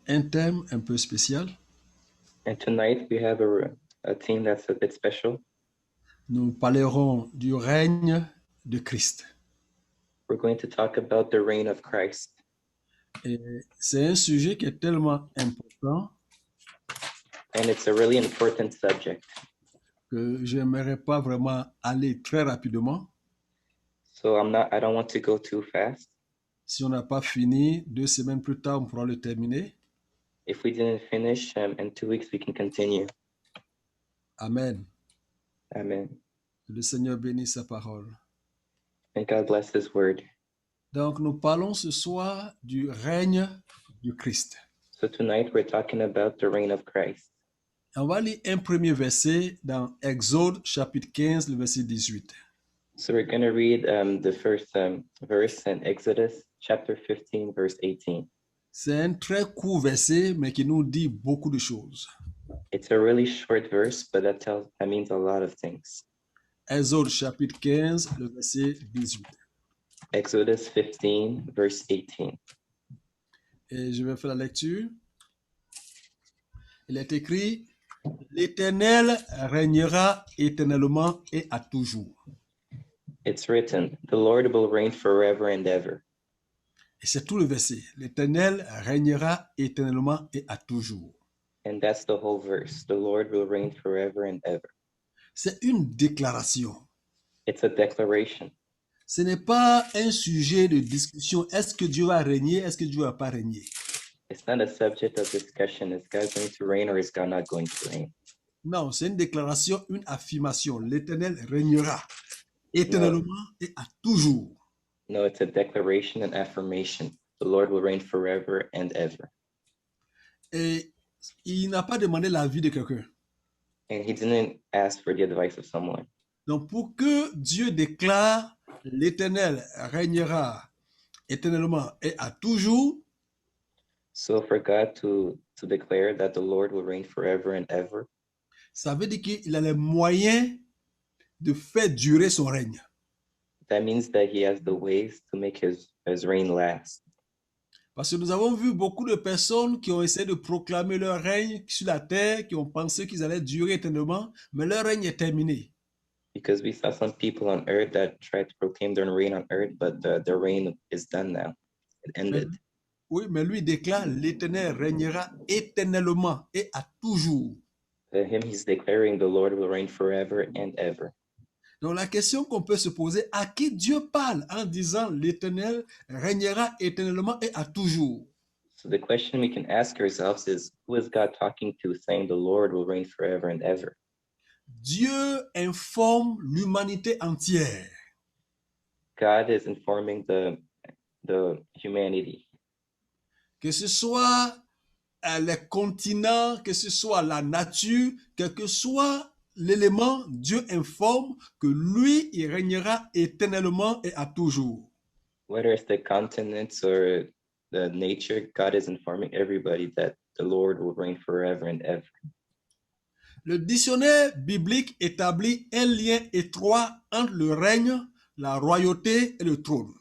un thème un peu spécial. And tonight we have a theme that's a bit special. Nous parlerons du règne de Christ. We're going to talk about the reign of Christ. Et c'est un sujet qui est tellement important And it's a really important subject. que je n'aimerais pas vraiment aller très rapidement. So I don't want to go too fast. Si on n'a pas fini, 2 semaines plus tard, on pourra le terminer. If we didn't finish, in 2 weeks we can continue. Amen. Amen. Que le Seigneur bénisse sa parole. And God bless His word. Donc, nous parlons ce soir du règne du Christ. So tonight we're talking about the reign of Christ. On va lire un premier verset dans Exode chapitre 15, le verset 18. So we're going to read the first verse in Exodus chapter 15, verse 18. C'est un très court verset, mais qui nous dit beaucoup de choses. It's a really short verse, but that means a lot of things. Exode chapitre 15, le verset 18. Exodus 15, verse 18. Et je vais faire la lecture. Il est écrit, l'Éternel régnera éternellement et à toujours. It's written, the Lord will reign forever and ever. Et c'est tout le verset. L'Éternel régnera éternellement et à toujours. And that's the whole verse. The Lord will reign forever and ever. C'est une déclaration. It's a declaration. Ce n'est pas un sujet de discussion. Est-ce que Dieu va régner? Est-ce que Dieu va pas régner? It's not a subject of discussion. Is God going to reign or is God not going to reign? Non, c'est une déclaration, une affirmation. L'Éternel régnera éternellement et à toujours. No, it's a declaration and affirmation. The Lord will reign forever and ever. Et il n'a pas demandé l'avis de quelqu'un. And He didn't ask for the advice of someone. Donc, pour que Dieu déclare l'Éternel régnera éternellement et à toujours, So for God to declare that the Lord will reign forever and ever, ça veut dire qu'il a les moyens de faire durer son règne. that means that He has the ways to make His reign last. Parce que nous avons vu beaucoup de personnes qui ont essayé de proclamer leur règne sur la terre, qui ont pensé qu'ils allaient durer éternellement, mais leur règne est terminé. Because we saw some people on earth that tried to proclaim their reign on earth, but their reign is done now. It ended. Oui, mais lui déclare, l'Éternel régnera éternellement et à toujours. Him, he's declaring the Lord will reign forever and ever. Donc la question qu'on peut se poser, à qui Dieu parle en disant l'Éternel régnera éternellement et à toujours? So the question we can ask ourselves is, who is God talking to saying the Lord will reign forever and ever? Dieu informe l'humanité entière. God is informing the humanity. Que ce soit les continents, que ce soit la nature, quel que soit l'élément, Dieu informe que lui, il régnera éternellement et à toujours. Whether it's the continents or the nature, God is informing everybody that the Lord will reign forever and ever. Le dictionnaire biblique établit un lien étroit entre le règne, la royauté et le trône.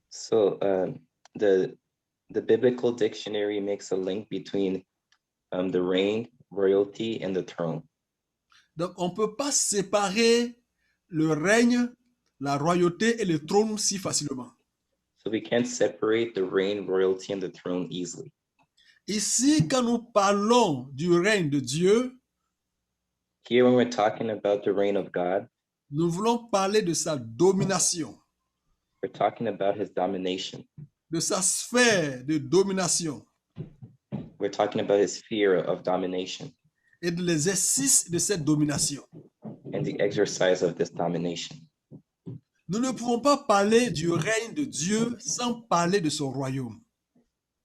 So the biblical dictionary makes a link between the reign, royalty, and the throne. Donc, on ne peut pas séparer le règne, la royauté et le trône si facilement. So we can't separate the reign, royalty, and the throne easily. Ici, quand nous parlons du règne de Dieu, here when we're talking about the reign of God, nous voulons parler de sa domination. We're talking about His domination. De sa sphère de domination. We're talking about His sphere of domination. Et de l'exercice de cette domination. And the exercise of this domination. Nous ne pouvons pas parler du règne de Dieu sans parler de son royaume.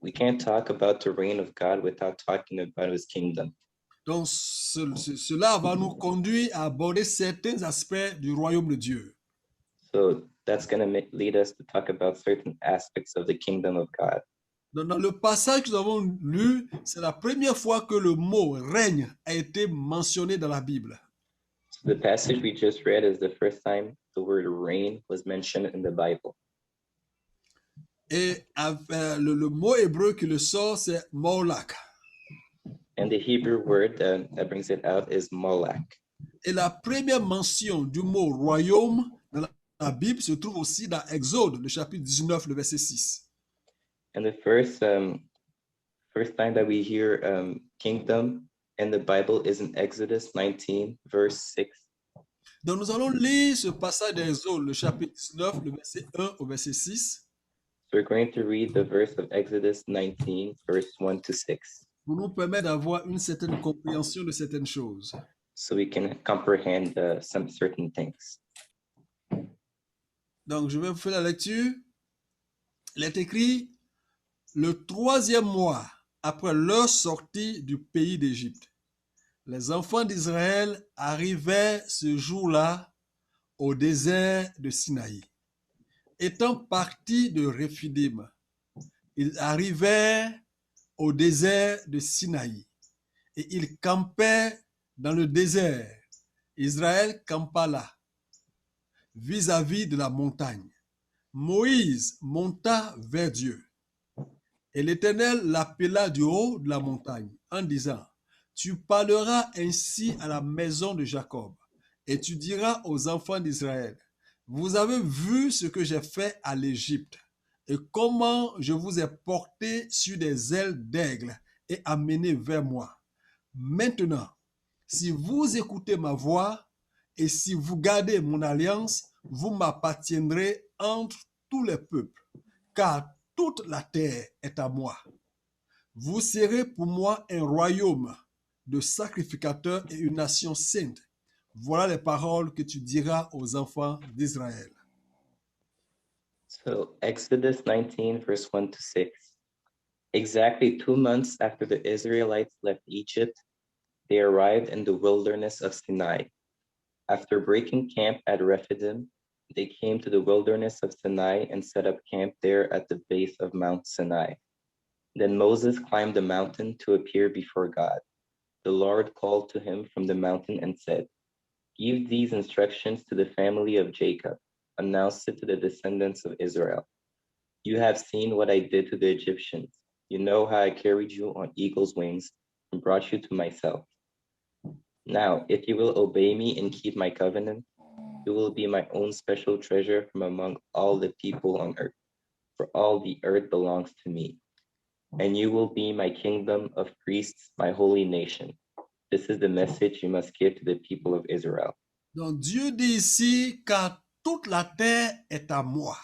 We can't talk about the reign of God without talking about His kingdom. Donc, cela va nous conduire à aborder certains aspects du royaume de Dieu. So that's going to lead us to talk about certain aspects of the kingdom of God. Donc, dans le passage que nous avons lu, c'est la première fois que le mot règne a été mentionné dans la Bible. So the passage we just read is the first time the word reign was mentioned in the Bible. Et le mot hébreu qui le sort, c'est Molach. And the Hebrew word that brings it out is Molech. Et la première mention du mot royaume dans la Bible se trouve aussi dans Exode, le chapitre 19, le verset 6. And the first time that we hear kingdom in the Bible is in Exodus 19, verse 6. Donc nous allons lire ce passage d'Exode, le chapitre 19, le verset 1 au verset 6, So we're going to read the verse of Exodus 19, verse 1 to 6, pour nous permettre d'avoir une certaine compréhension de certaines choses. so we can comprehend some certain things. Donc je vais vous faire la lecture. Il est écrit, le troisième mois après leur sortie du pays d'Égypte, les enfants d'Israël arrivaient ce jour-là au désert de Sinaï. Étant partis de Réphidim, ils arrivèrent au désert de Sinaï et ils campaient dans le désert. Israël campa là, vis-à-vis de la montagne. Moïse monta vers Dieu et l'Éternel l'appela du haut de la montagne en disant, tu parleras ainsi à la maison de Jacob et tu diras aux enfants d'Israël, vous avez vu ce que j'ai fait à l'Égypte et comment je vous ai porté sur des ailes d'aigle et amené vers moi. Maintenant, si vous écoutez ma voix et si vous gardez mon alliance, vous m'appartiendrez entre tous les peuples, car toute la terre est à moi. Vous serez pour moi un royaume de sacrificateurs et une nation sainte. Voilà les paroles que tu diras aux enfants d'Israël. So Exodus 19, verse 1 to 6. Exactly 2 months after the Israelites left Egypt, they arrived in the wilderness of Sinai. After breaking camp at Rephidim, they came to the wilderness of Sinai and set up camp there at the base of Mount Sinai. Then Moses climbed the mountain to appear before God. The Lord called to him from the mountain and said, give these instructions to the family of Jacob. Announce it to the descendants of Israel. You have seen what I did to the Egyptians. You know how I carried you on eagle's wings and brought you to myself. Now, if you will obey me and keep my covenant, you will be my own special treasure from among all the people on earth, for all the earth belongs to me. And you will be my kingdom of priests, my holy nation. This is the message you must give to the people of Israel. Donc Dieu dit ici, car toute la terre est à moi.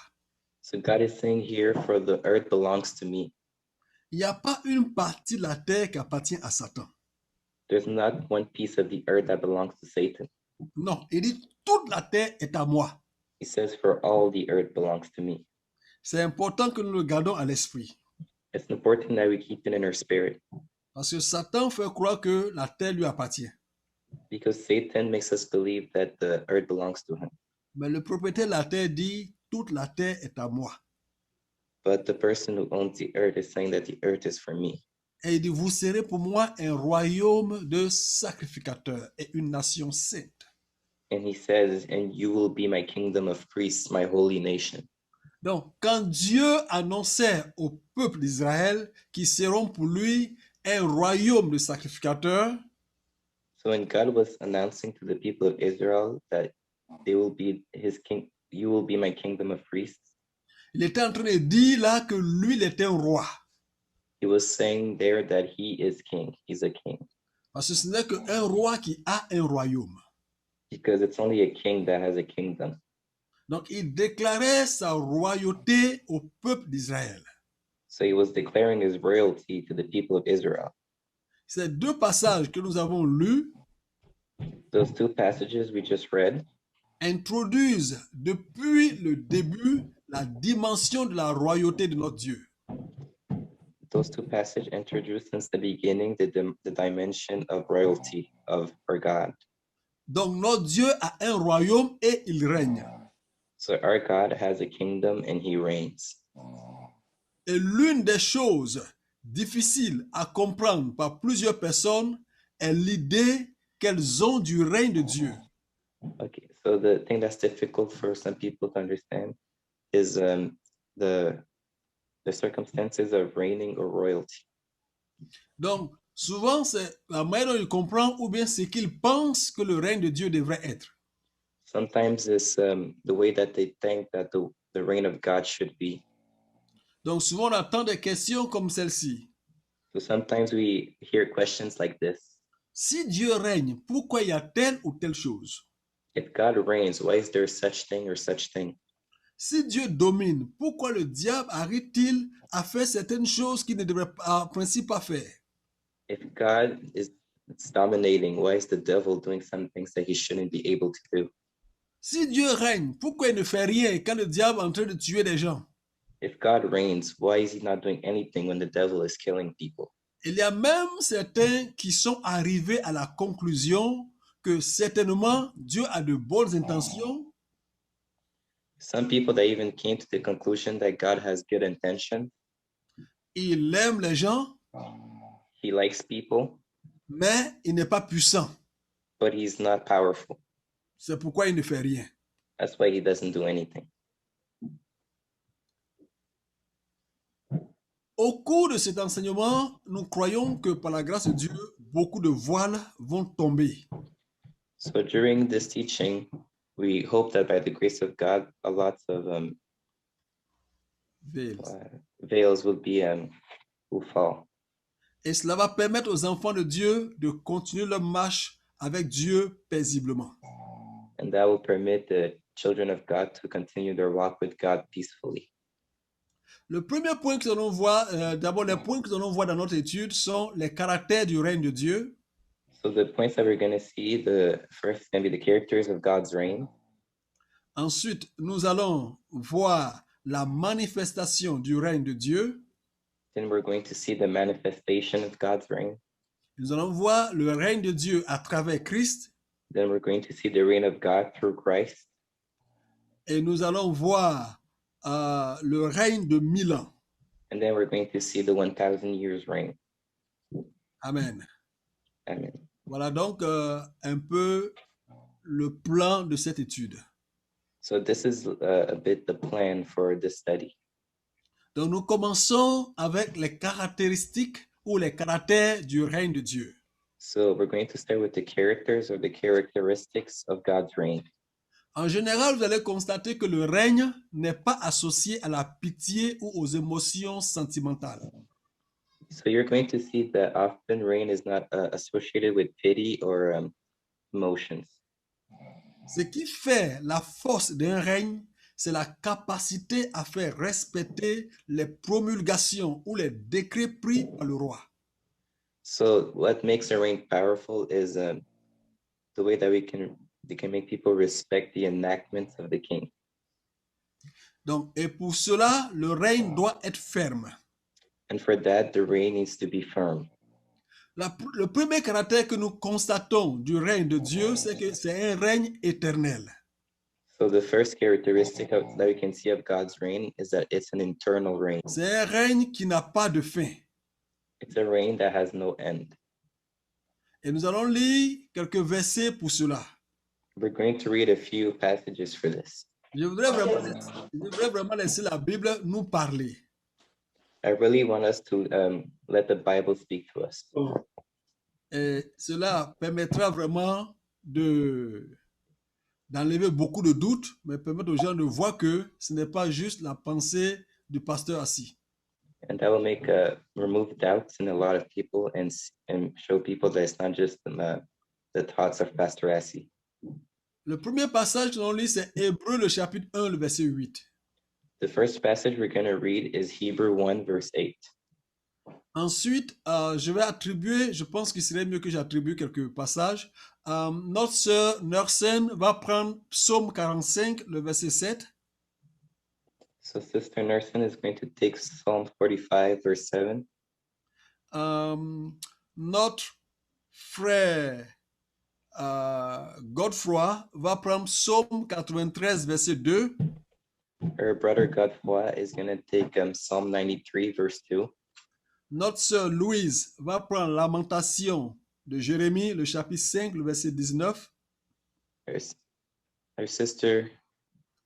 So God is saying here, for the earth belongs to me. Il n'y a pas une partie de la terre qui appartient à Satan. There's not one piece of the earth that belongs to Satan. Non, il dit, toute la terre est à moi. He says, for all the earth belongs to me. C'est important que nous le gardons à l'esprit. It's important that we keep it in our spirit, Parce que Satan fait croire que la terre lui appartient. because Satan makes us believe that the earth belongs to him. Mais le propriétaire de la terre dit, toute la terre est à moi. But the person who owns the earth is saying that the earth is for me. Et il dit, vous serez pour moi un royaume de sacrificateurs et une nation sainte. And he says, and you will be my kingdom of priests, my holy nation. Donc, quand Dieu annonçait au peuple d'Israël qu'ils seront pour lui un royaume de sacrificateurs, So when God was announcing to the people of Israel that they will be his king, you will be my kingdom of priests, il était en train de dire là que lui, il était un roi. he was saying there that he is king. He's a king. Parce que ce n'est qu'un roi qui a un royaume. Because it's only a king that has a kingdom. Donc, il déclarait sa royauté au peuple d'Israël. So he was declaring his royalty to the people of Israel. Ces deux passages que nous avons lus Those two passages we just read introduisent depuis le début la dimension de la royauté de notre Dieu. those two passages introduce since the beginning the dimension of royalty of our God. Donc, notre Dieu a un royaume et il règne. So our God has a kingdom and he reigns. Et l'une des choses difficiles à comprendre par plusieurs personnes est l'idée qu'elles ont du règne de Dieu. Okay, so the thing that's difficult for some people to understand is the the circumstances of reigning or royalty. Donc, souvent, c'est la manière dont il comprend ou bien ce qu'il pense que le règne de Dieu devrait être. Sometimes it's the way that they think that the reign of God should be. Donc, souvent, on attend des questions comme celle-ci. So sometimes we hear questions like this. Si Dieu règne, pourquoi il y a telle ou telle chose? If God reigns, why is there such thing or such thing? Si Dieu domine, pourquoi le diable arrive-t-il à faire certaines choses qu'il ne devrait en principe pas faire? If God is dominating, why is the devil doing some things that he shouldn't be able to do? Si Dieu règne, pourquoi il ne fait rien quand le diable est en train de tuer des gens? If God reigns, why is he not doing anything when the devil is killing people? Il y a même certains qui sont arrivés à la conclusion que certainement Dieu a de bonnes intentions, Some people that even came to the conclusion that God has good intention. il aime les gens, He likes people, mais il n'est pas puissant. but he's not powerful. C'est pourquoi il ne fait rien. That's why he doesn't do anything. Au cours de cet enseignement, nous croyons que par la grâce de Dieu, beaucoup de voiles vont tomber. So during this teaching, we hope that by the grace of God, a lot of Veils. veils will fall. Et cela va permettre aux enfants de Dieu de continuer leur marche avec Dieu paisiblement. And that will permit the children of God to continue their walk with God peacefully. Le premier point que nous allons voir, d'abord les points que nous allons voir dans notre étude sont les caractères du règne de Dieu. So the points that we're going to see, the first is going to be the characters of God's reign. Ensuite, nous allons voir la manifestation du règne de Dieu. Then we're going to see the manifestation of God's reign. Nous allons voir le règne de Dieu à travers Christ. Then we're going to see the reign of God through Christ. Et nous allons voir le règne de 1000 ans. And then we're going to see the 1,000 years reign. Amen. Amen. Voilà donc un peu le plan de cette étude. So this is a bit the plan for this study. Donc nous commençons avec les caractéristiques ou les caractères du règne de Dieu. So we're going to start with the characters or the characteristics of God's reign. En général, vous allez constater que le règne n'est pas associé à la pitié ou aux émotions sentimentales. So you're going to see that often reign is not associated with pity or emotions. Ce qui fait la force d'un règne, c'est la capacité à faire respecter les promulgations ou les décrets pris par le roi. So what makes a reign powerful is the way that they can make people respect the enactments of the king. Donc, et pour cela, le règne doit être ferme. And for that, the reign needs to be firm. Le premier caractère que nous constatons du règne de Dieu, c'est que c'est un règne éternel. So the first characteristic that we can see of God's reign is that it's an eternal reign. C'est un règne qui n'a pas de fin. It's a reign that has no end. Et nous allons lire quelques versets pour cela. We're going to read a few passages for this. Je voudrais vraiment laisser la Bible nous parler. I really want us to let the Bible speak to us. Et cela permettra vraiment d'enlever beaucoup de doutes, mais permettre aux gens de voir que ce n'est pas juste la pensée du pasteur assis. And that will make remove doubts in a lot of people and show people that it's not just the thoughts of Pastor Assi. Le premier passage que l'on lit, c'est Hébreux, le chapitre 1, le verset 8. The first passage we're going to read is Hebrew 1, verse 8. Ensuite, je vais attribuer, je pense qu'il serait mieux que j'attribue quelques passages. Notre sœur Nersen va prendre Psaume 45, le verset 7. So Sister Nerson is going to take Psalm 45, verse 7. Notre frère Godefroy va prendre Psaume 93, verset 2. Her brother Godfrey is going to take Psalm 93, verse 2. Notre sœur Louise va prendre Lamentation de Jérémie, le chapitre 5, le verset 19. Our sister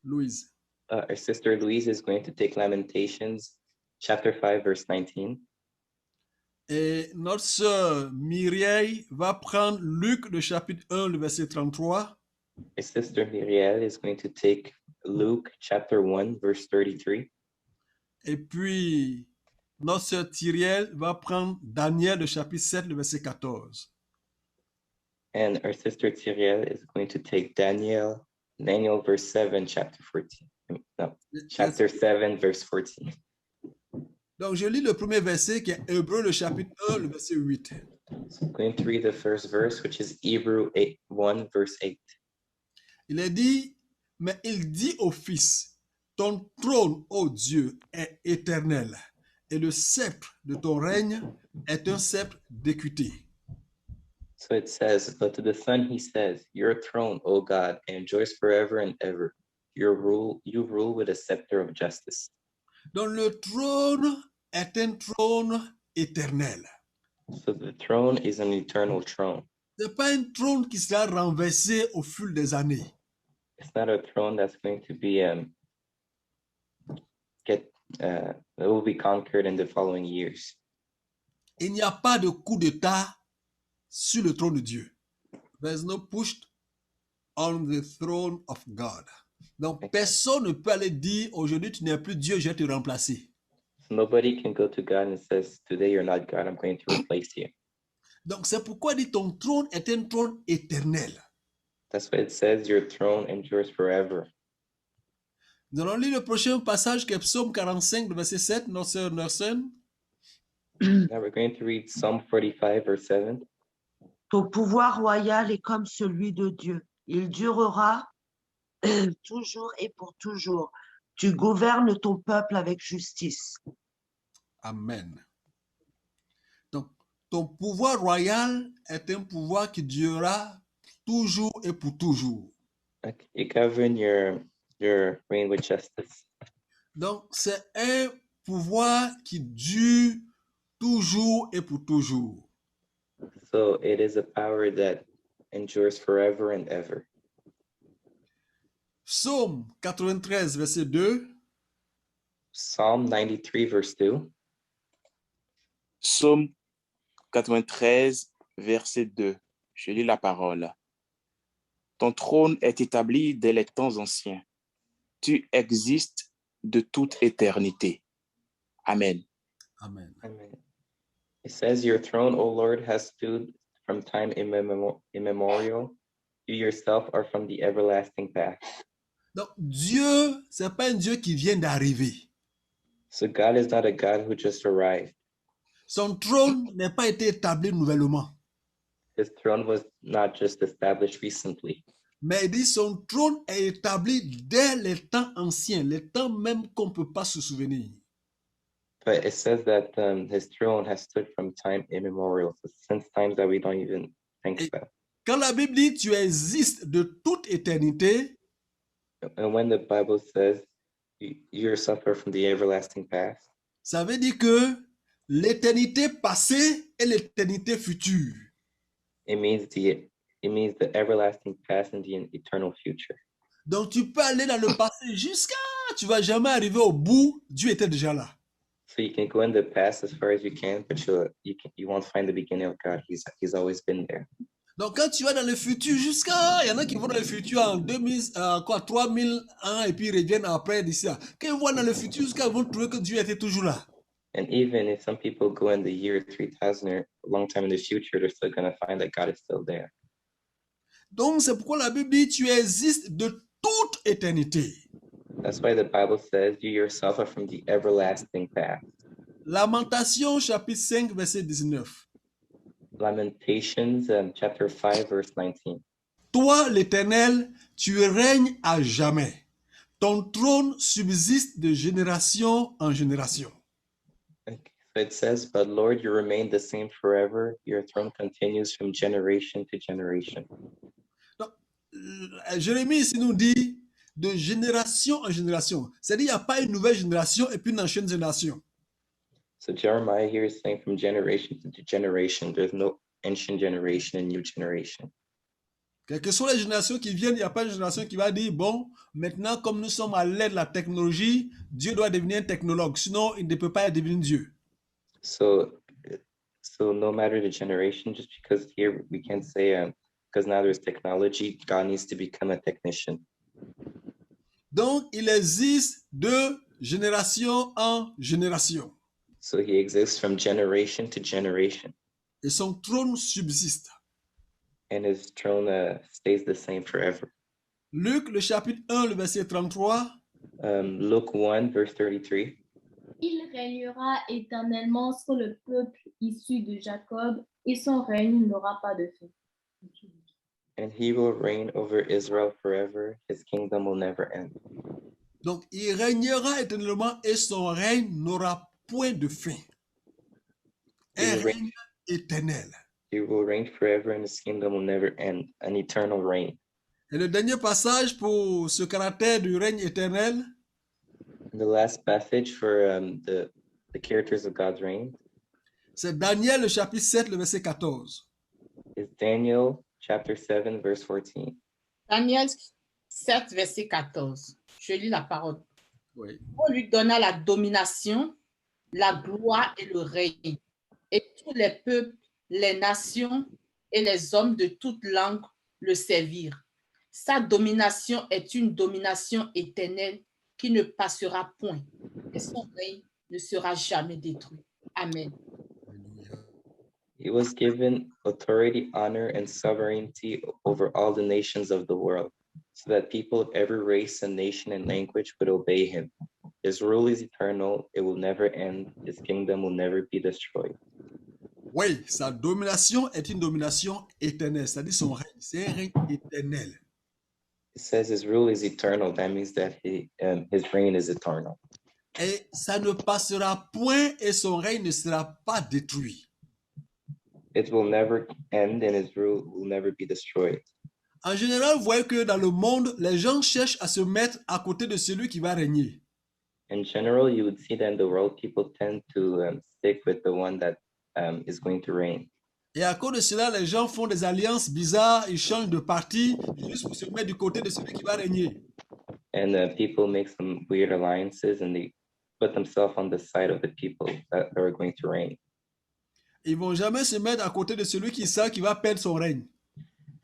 Louise. Louise is going to take Lamentations, chapter 5, verse 19. Et notre sœur Mireille va prendre Luc, le chapitre 1, le verset 33. My sister Miriel is going to take Luke chapter 1, verse 33. Et puis, notre sœur Thiriel va prendre Daniel, le chapitre 7, le verset 14. And our sister Tyriel is going to take Daniel verse 7, chapter 14. No, chapter 7, verse 14. Donc, je lis le premier verset qui est Hébreu, le chapitre 1, le verset 8. So I'm going to read the first verse, which is Hebrew 1, verse 8. Il est dit, mais il dit au Fils, ton trône, ô Dieu, est éternel, et le sceptre de ton règne est un sceptre d'équité. So it says, but to the Son he says, your throne, O God, endures forever and ever. You rule with a scepter of justice. Donc, le trône est un trône éternel. So the throne is an eternal throne. Ce n'est pas un trône qui sera renversé au fil des années. It's not a throne that's going to be it will be conquered in the following years. Il n'y a pas de coup d'État sur le trône de Dieu. There's no push on the throne of God. Donc, personne ne peut aller dire, aujourd'hui, tu n'es plus Dieu, je vais te remplacer. So nobody can go to God and says, today you're not God, I'm going to replace you. Donc, c'est pourquoi il dit, ton trône est un trône éternel. That's why it says your throne endures forever. Nous allons lire le prochain passage qui est Psaume 45, le verset 7, notre sœur Nelson. Now we're going to read Psalm 45, verse 7. Ton pouvoir royal est comme celui de Dieu. Il durera toujours et pour toujours. Tu gouvernes ton peuple avec justice. Amen. Donc, ton pouvoir royal est un pouvoir qui durera toujours et pour toujours. Okay, you govern your reign with justice. Donc, c'est un pouvoir qui dure toujours et pour toujours. So it is a power that endures forever and ever. Psaume 93, verset 2. Psalm 93, verse 2. Psaume 93, verset 2. Je lis la parole. Ton trône est établi dès les temps anciens. Tu existes de toute éternité. Amen. Amen. Amen. It says, your throne, O Lord, has stood from time immemorial. You yourself are from the everlasting past. Donc, Dieu, ce n'est pas un Dieu qui vient d'arriver. So God is not a God who just arrived. Son trône n'a pas été établi nouvellement. His throne was not just established recently. Mais il dit son trône est établi dès les temps anciens, les temps même qu'on ne peut pas se souvenir. But it says that his throne has stood from time immemorial, so since times that we don't even think about. Quand la Bible dit tu existes de toute éternité, And when the Bible says you yourself are from the everlasting past, ça veut dire que l'éternité passée et l'éternité future. it means the everlasting past and the eternal future. Donc tu peux aller dans le passé jusqu'à, tu vas jamais arriver au bout, Dieu était déjà là. So you can go in the past as far as you can, but you won't find the beginning of God. He's always been there. Donc quand tu vas dans le futur jusqu'à, il y en a qui vont dans le futur en 3000 ans et puis ils reviennent après d'ici là. Quand ils vont dans le futur jusqu'à, ils vont trouver que Dieu était toujours là. And even if some people go in the year 3000 or a long time in the future, they're still going to find that God is still there. Donc c'est pourquoi la Bible dit tu existes de toute éternité. That's why the Bible says you yourself are from the everlasting past. Lamentation chapitre 5 verset 19. Lamentations chapter 5 verse 19. Toi l'Éternel, tu règnes à jamais. Ton trône subsiste de génération en génération. Okay. So it says, but Lord, you remain the same forever. Your throne continues from generation to generation. Donc, Jérémie ici nous dit de génération en génération. C'est-à-dire qu'il n'y a pas une nouvelle génération et puis une ancienne génération. So Jeremiah here is saying from generation to generation, there's no ancient generation and new generation. Quelles que soient les générations qui viennent, il n'y a pas une génération qui va dire, bon, maintenant, comme nous sommes à l'ère de la technologie, Dieu doit devenir un technologue, sinon il ne peut pas devenir Dieu. So, so no matter the generation, just because here we can't say, because now there's technology, God needs to become a technician. Donc, il existe de génération en génération. So he exists from generation to generation, Et son trône subsiste. and his throne stays the same forever. Luc, le chapitre 1, le verset 33. Luke 1, verse 33. Il régnera éternellement sur le peuple issu de Jacob, et son règne n'aura pas de fin. And he will reign over Israel forever. His kingdom will never end. Donc, il régnera éternellement et son règne n'aura point de fin. Un règne éternel. He will reign forever, and his kingdom will never end. An eternal reign. Et le dernier passage pour ce caractère du règne éternel, And the last passage for the characters of God's reign c'est Daniel, le chapitre 7, le verset 14. is Daniel chapter 7, verse 14. Daniel 7, verset 14. Je lis la parole. Oui. On lui donna la domination, la gloire et le règne. Et tous les peuples, les nations et les hommes de toute langue le servirent. Sa domination est une domination éternelle qui ne passera point. Et son règne ne sera jamais détruit. Amen. He was given authority, honor, and sovereignty over all the nations of the world, so that people of every race and nation and language would obey him. His rule is eternal, it will never end, his kingdom will never be destroyed. Oui, sa domination est une domination éternelle, c'est-à-dire son règne, c'est un règne éternel. It says his rule is eternal, that means that his reign is eternal. Et ça ne passera point et son règne ne sera pas détruit. It will never end and his rule will never be destroyed. En général, vous voyez que dans le monde, les gens cherchent à se mettre à côté de celui qui va régner. In general, you would see that in the world, people tend to stick with the one that is going to reign. Et à cause de cela, les gens font des alliances bizarres, ils changent de parti juste pour se mettre du côté de celui qui va régner. And people make some weird alliances and they put themselves on the side of the people that are going to reign. Ils vont jamais se mettre à côté de celui qui sait qu'il va perdre son règne.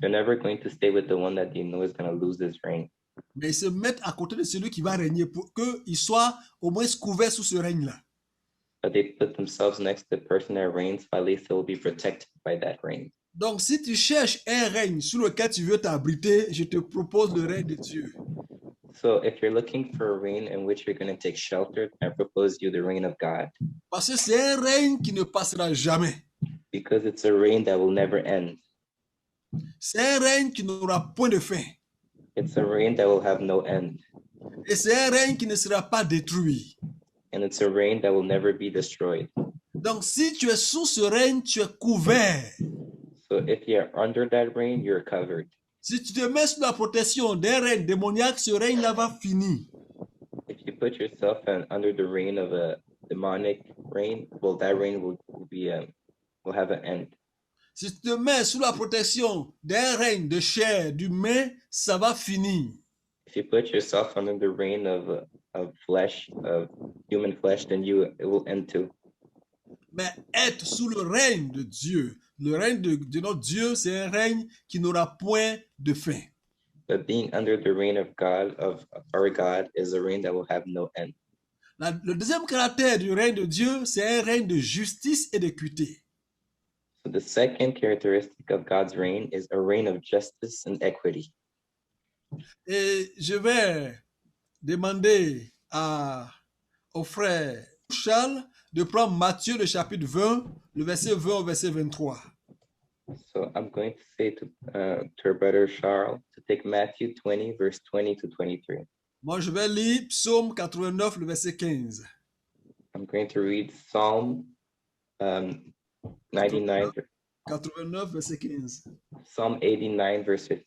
They're never going to stay with the one that they know is going to lose his reign. Mais ils se mettent à côté de celui qui va régner pour qu'il soit au moins couvert sous ce règne-là. But they put themselves next to the person that reigns, while at least they will be protected by that reign. Donc, si tu cherches un règne sur lequel tu veux t'abriter, je te propose le règne de Dieu. So if you're looking for a reign in which you're going to take shelter, I propose you the reign of God, Parce que c'est un règne qui ne passera jamais. because it's a reign that will never end. C'est un règne qui n'aura point de fin. It's a reign that will have no end. Et c'est un règne qui ne sera pas détruit. And it's a reign that will never be destroyed. Donc, si tu es sous ce règne, tu es couvert. So if you're under that reign, you're covered. Si tu te mets sous la protection d'un règne démoniaque, ce règne-là va finir. If you put yourself under the reign of a demonic reign, well, that reign will have an end. Si tu te mets sous la protection d'un règne de chair, d'humain, ça va finir. If you put yourself under the reign of flesh, of human flesh, then it will end too. Mais être sous le règne de Dieu, le règne de notre Dieu, c'est un règne qui n'aura point de fin. But being under the reign of God, of our God, is a reign that will have no end. Le deuxième caractère du règne de Dieu, c'est un règne de justice et d'équité. So the second characteristic of God's reign is a reign of justice and equity. Et je vais demander au frère Charles de prendre Matthieu, le chapitre 20, le verset 20 au verset 23. So I'm going to say to our brother Charles to take Matthew 20, verse 20 to 23. Moi, je vais lire Psaume 89, le verset 15. I'm going to read Psalm 99, 89, verset 15. Psalm 89, verse 15.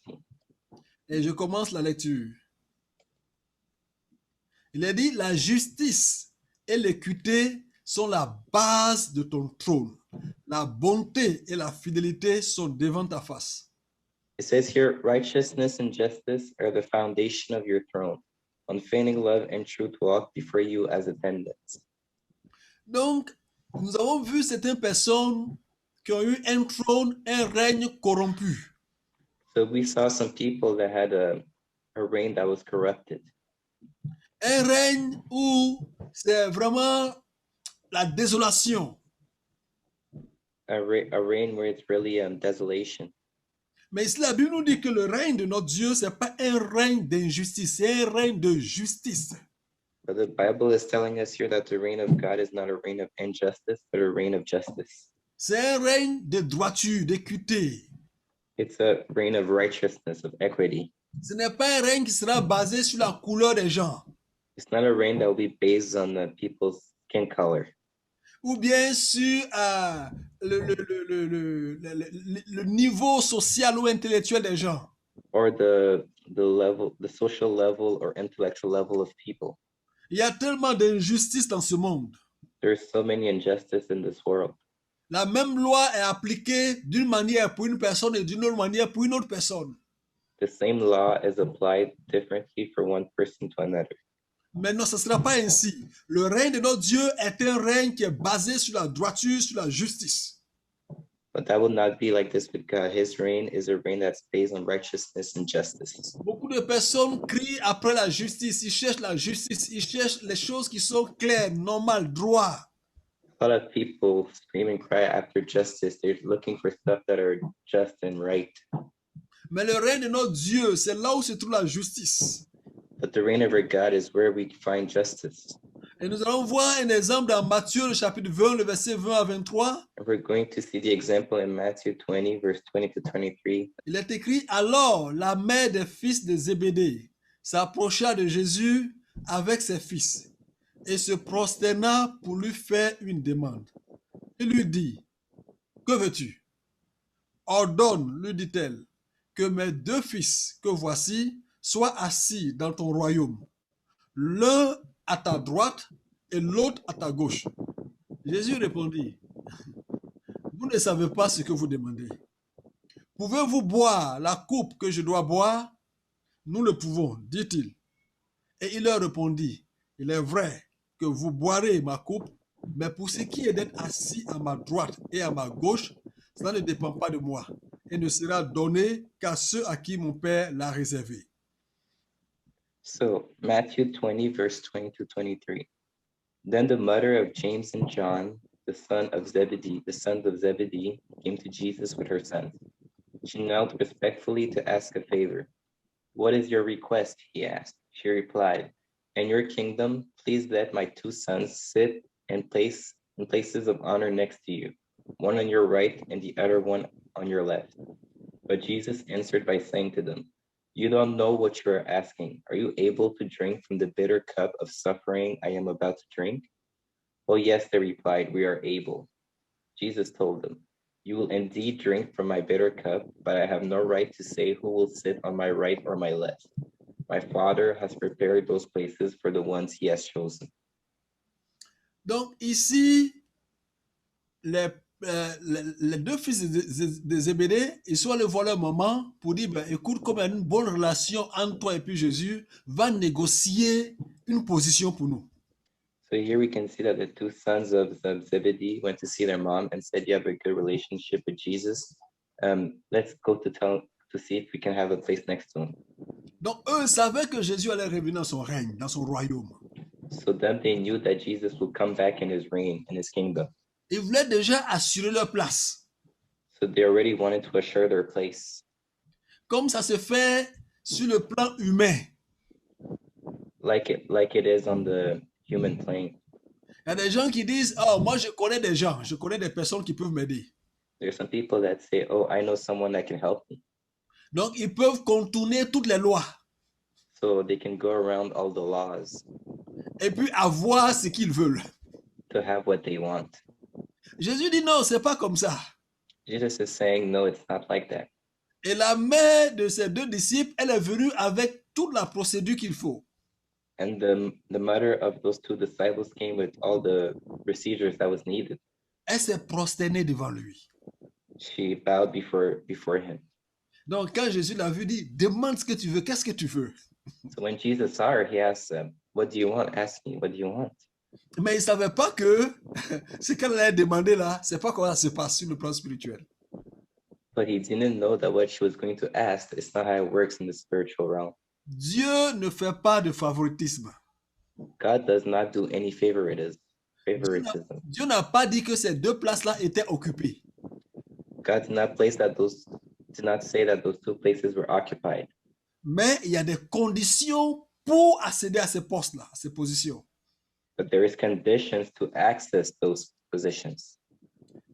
Et je commence la lecture. Il est dit, la justice et l'équité sont la base de ton trône. La bonté et la fidélité sont devant ta face. It says here, righteousness and justice are the foundation of your throne. Unfailing love and truth walk before you as attendants. Donc, nous avons vu certaines personnes qui ont eu un trône, un règne corrompu. So we saw some people that had a reign that was corrupted. Un règne où c'est vraiment la désolation. A reign where it's really desolation. Mais ici, la Bible nous dit que le règne de notre Dieu, ce n'est pas un règne d'injustice, c'est un règne de justice. But the Bible is telling us here that the reign of God is not a reign of injustice, but a reign of justice. C'est un règne de droiture, d'équité. It's a reign of righteousness, of equity. Ce n'est pas un règne qui sera basé sur la couleur des gens, It's not a reign that will be based on the people's skin color ou bien sur le niveau social ou intellectuel des gens. or the level, the social level or intellectual level of people. Il y a tellement d'injustices dans ce monde. There's so many injustice in this world. La même loi est appliquée d'une manière pour une personne et d'une autre manière pour une autre personne. The same law is applied differently for one person to another. Mais non, ce ne sera pas ainsi. Le règne de notre Dieu est un règne qui est basé sur la droiture, sur la justice. But that will not be like this with God. His reign is a reign that's based on righteousness and justice. Beaucoup de personnes crient après la justice. Ils cherchent la justice. Ils cherchent les choses qui sont claires, normales, droites. A lot of people scream and cry after justice. They're looking for stuff that are just and right. Mais le règne de notre Dieu, c'est là où se trouve la justice. But the reign of our God is where we find justice. Et nous allons voir un exemple dans Matthieu, le chapitre 20, le verset 20 à 23. And we're going to see the example in Matthew 20, verse 20 to 23. Il est écrit, alors la mère des fils de Zébédée s'approcha de Jésus avec ses fils et se prosterna pour lui faire une demande. Il lui dit, que veux-tu? Ordonne, lui dit-elle, que mes deux fils que voici soient assis dans ton royaume, l'un à ta droite et l'autre à ta gauche. Jésus répondit, vous ne savez pas ce que vous demandez. Pouvez-vous boire la coupe que je dois boire? Nous le pouvons, dit-il. Et il leur répondit, il est vrai que vous boirez ma coupe, mais pour ce qui est d'être assis à ma droite et à ma gauche, cela ne dépend pas de moi et ne sera donné qu'à ceux à qui mon Père l'a réservé. So Matthew 20, verse 20 to 23. Then the mother of James and John, the sons of Zebedee, came to Jesus with her sons. She knelt respectfully to ask a favor. What is your request? He asked. She replied, in your kingdom, please let my two sons sit in places of honor next to you, one on your right and the other one on your left. But Jesus answered by saying to them, you don't know what you are asking. Are you able to drink from the bitter cup of suffering I am about to drink? Oh, yes, they replied, we are able. Jesus told them, you will indeed drink from my bitter cup, but I have no right to say who will sit on my right or my left. My Father has prepared those places for the ones he has chosen. Donc ici, les deux fils de Zébédée, ils sont allés voir leur maman pour dire, ben, écoute, comme il y a une bonne relation entre toi et puis Jésus, va négocier une position pour nous. So here we can see that the two sons of Zebedee went to see their mom and said, you have a good relationship with Jesus. Let's go to see if we can have a place next to him. Donc eux savaient que Jésus allait revenir dans son règne, dans son royaume. So then they knew that Jesus would come back in his reign, in his kingdom. Ils voulaient déjà assurer leur place. So they already wanted to assure their place. Comme ça se fait sur le plan humain. Like it is on the human plane. Il y a des gens qui disent, oh, moi je connais des gens, je connais des personnes qui peuvent m'aider. There's some people that say, oh, I know someone that can help me. Donc ils peuvent contourner toutes les lois. So they can go around all the laws. Et puis avoir ce qu'ils veulent. To have what they want. Jésus dit non, c'est pas comme ça. Jesus is saying, no, it's not like that. Et la mère de ses deux disciples, elle est venue avec toute la procédure qu'il faut. And the mother of those two disciples came with all the procedures that was needed. Elle s'est prosternée devant lui. She bowed before him. Donc, quand Jésus l'a vu, il dit, demande ce que tu veux, qu'est-ce que tu veux? So when Jesus saw her, he asked, what do you want? Ask me, what do you want? Mais il ne savait pas que ce qu'elle allait demander là, c'est pas comment ça se passe sur le plan spirituel. But he didn't know that what she was going to ask is not how it works in the spiritual realm. Dieu ne fait pas de favoritisme. God does not do any favoritism. Dieu n'a pas dit que ces deux places-là étaient occupées. God did not say that those two places were occupied. Mais il y a des conditions pour accéder à ces postes-là, à ces positions. But there is conditions to access those positions.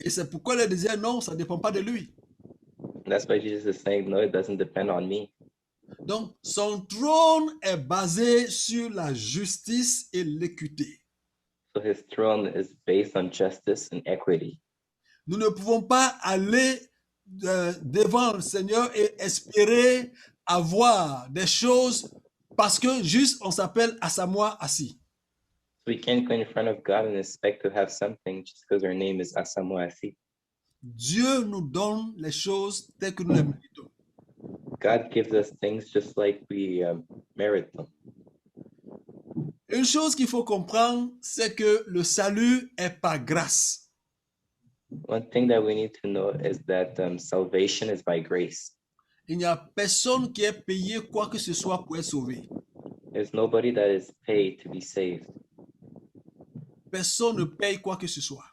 Et c'est pourquoi il disait non, ça ne dépend pas de lui. And that's why Jesus is saying, no, it doesn't depend on me. Donc, son trône est basé sur la justice et l'équité. So his throne is based on justice and equity. Nous ne pouvons pas aller devant le Seigneur et espérer avoir des choses parce que juste on s'appelle Asamoah assis. So we can't go in front of God and expect to have something just because our name is Asamoah Assi. Dieu nous donne les choses telles que nous les méritons. God gives us things just like we merit them. Une chose qu'il faut comprendre, c'est que le salut est par grâce. One thing that we need to know is that salvation is by grace. Il n'y a personne qui ait payé quoi que ce soit pour être sauvé. There's nobody that is paid to be saved. Personne ne paye quoi que ce soit.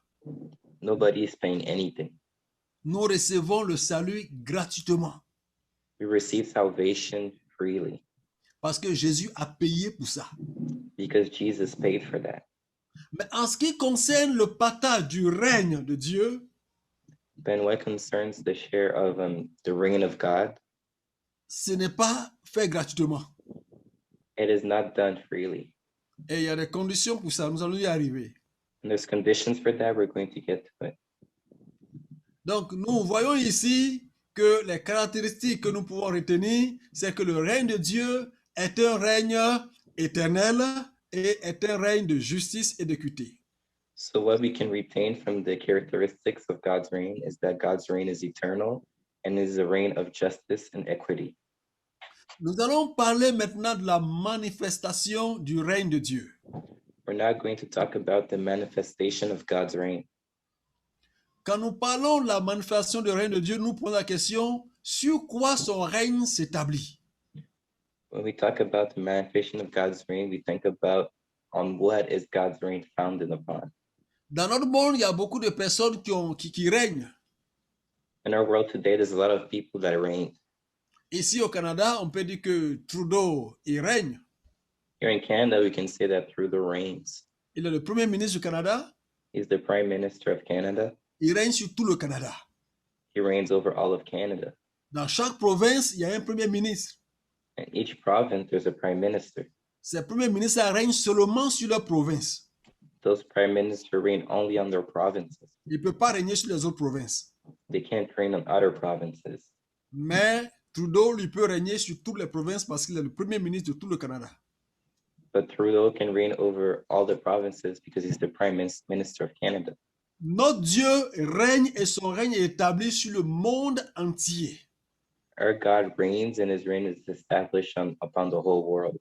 Nobody is paying anything. Nous recevons le salut gratuitement We receive salvation freely parce que Jésus a payé pour ça. because Jesus paid for that. Mais en ce qui concerne le partage du règne de Dieu, Then what concerns the share of the reign of God, ce n'est pas fait gratuitement. it is not done freely. Et il y a des conditions pour ça, nous allons y arriver. And there's conditions for that. We're going to get to it. Donc, nous voyons ici que les caractéristiques que nous pouvons retenir, c'est que le règne de Dieu est un règne éternel et est un règne de justice et d'équité. So what we can retain from the characteristics of God's reign is that God's reign is eternal and is a reign of justice and equity. Nous allons parler maintenant de la manifestation du règne de Dieu. We're now going to talk about the manifestation of God's reign. Quand nous parlons de la manifestation du règne de Dieu, nous posons la question, sur quoi son règne s'établit? When we talk about the manifestation of God's reign, we think about on what is God's reign founded upon. Dans notre monde, il y a beaucoup de personnes qui règnent. In our world today, there's a lot of people that reign. Ici au Canada, on peut dire que Trudeau, il règne. Here in Canada, we can say that Trudeau reigns. Il est le premier ministre du Canada. He's the Prime Minister of Canada. Il règne sur tout le Canada. He reigns over all of Canada. Dans chaque province, il y a un premier ministre. In each province, there's a Prime Minister. Ces premiers ministres règnent seulement sur leur province. Those Prime Ministers reign only on their provinces. Il ne peut pas régner sur les autres provinces. They can't reign on other provinces. Mais Trudeau lui peut régner sur toutes les provinces parce qu'il est le premier ministre de tout le Canada. But Trudeau can reign over all the provinces because he's the Prime Minister of Canada. Notre Dieu règne et son règne est établi sur le monde entier. Our God reigns and his reign is established upon the whole world.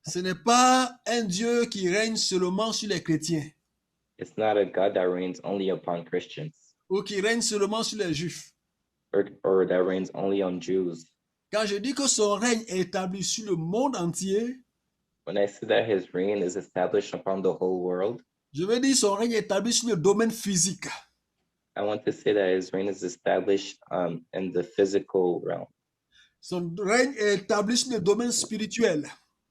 Ce n'est pas un Dieu qui règne seulement sur les chrétiens It's not a God that reigns only upon Christians ou qui règne seulement sur les juifs. or that reigns only on Jews. Quand je dis que son règne est établi sur le monde entier, When I say that his reign is established upon the whole world, je veux dire son règne est établi sur le domaine physique. I want to say that his reign is established in the physical realm. Son règne est établi sur le domaine spirituel.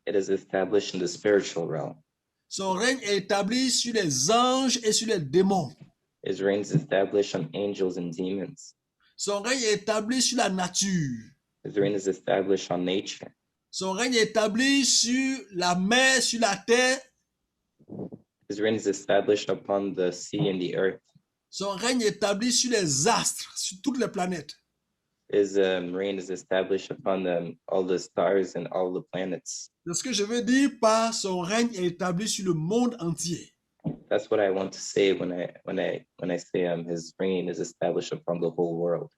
It is established in the spiritual realm. Son règne est établi sur les anges et sur les démons. His reign is established on angels and demons. Son règne est établi sur la nature. His reign is established on nature. Son règne est établi sur la mer, sur la terre. His reign is established upon the sea and the earth. Son règne est établi sur les astres, sur toutes les planètes. His reign is established upon all the stars and all the planets. C'est ce que je veux dire par son règne est établi sur le monde entier. That's what I want to say when I say his reign is established upon the whole world.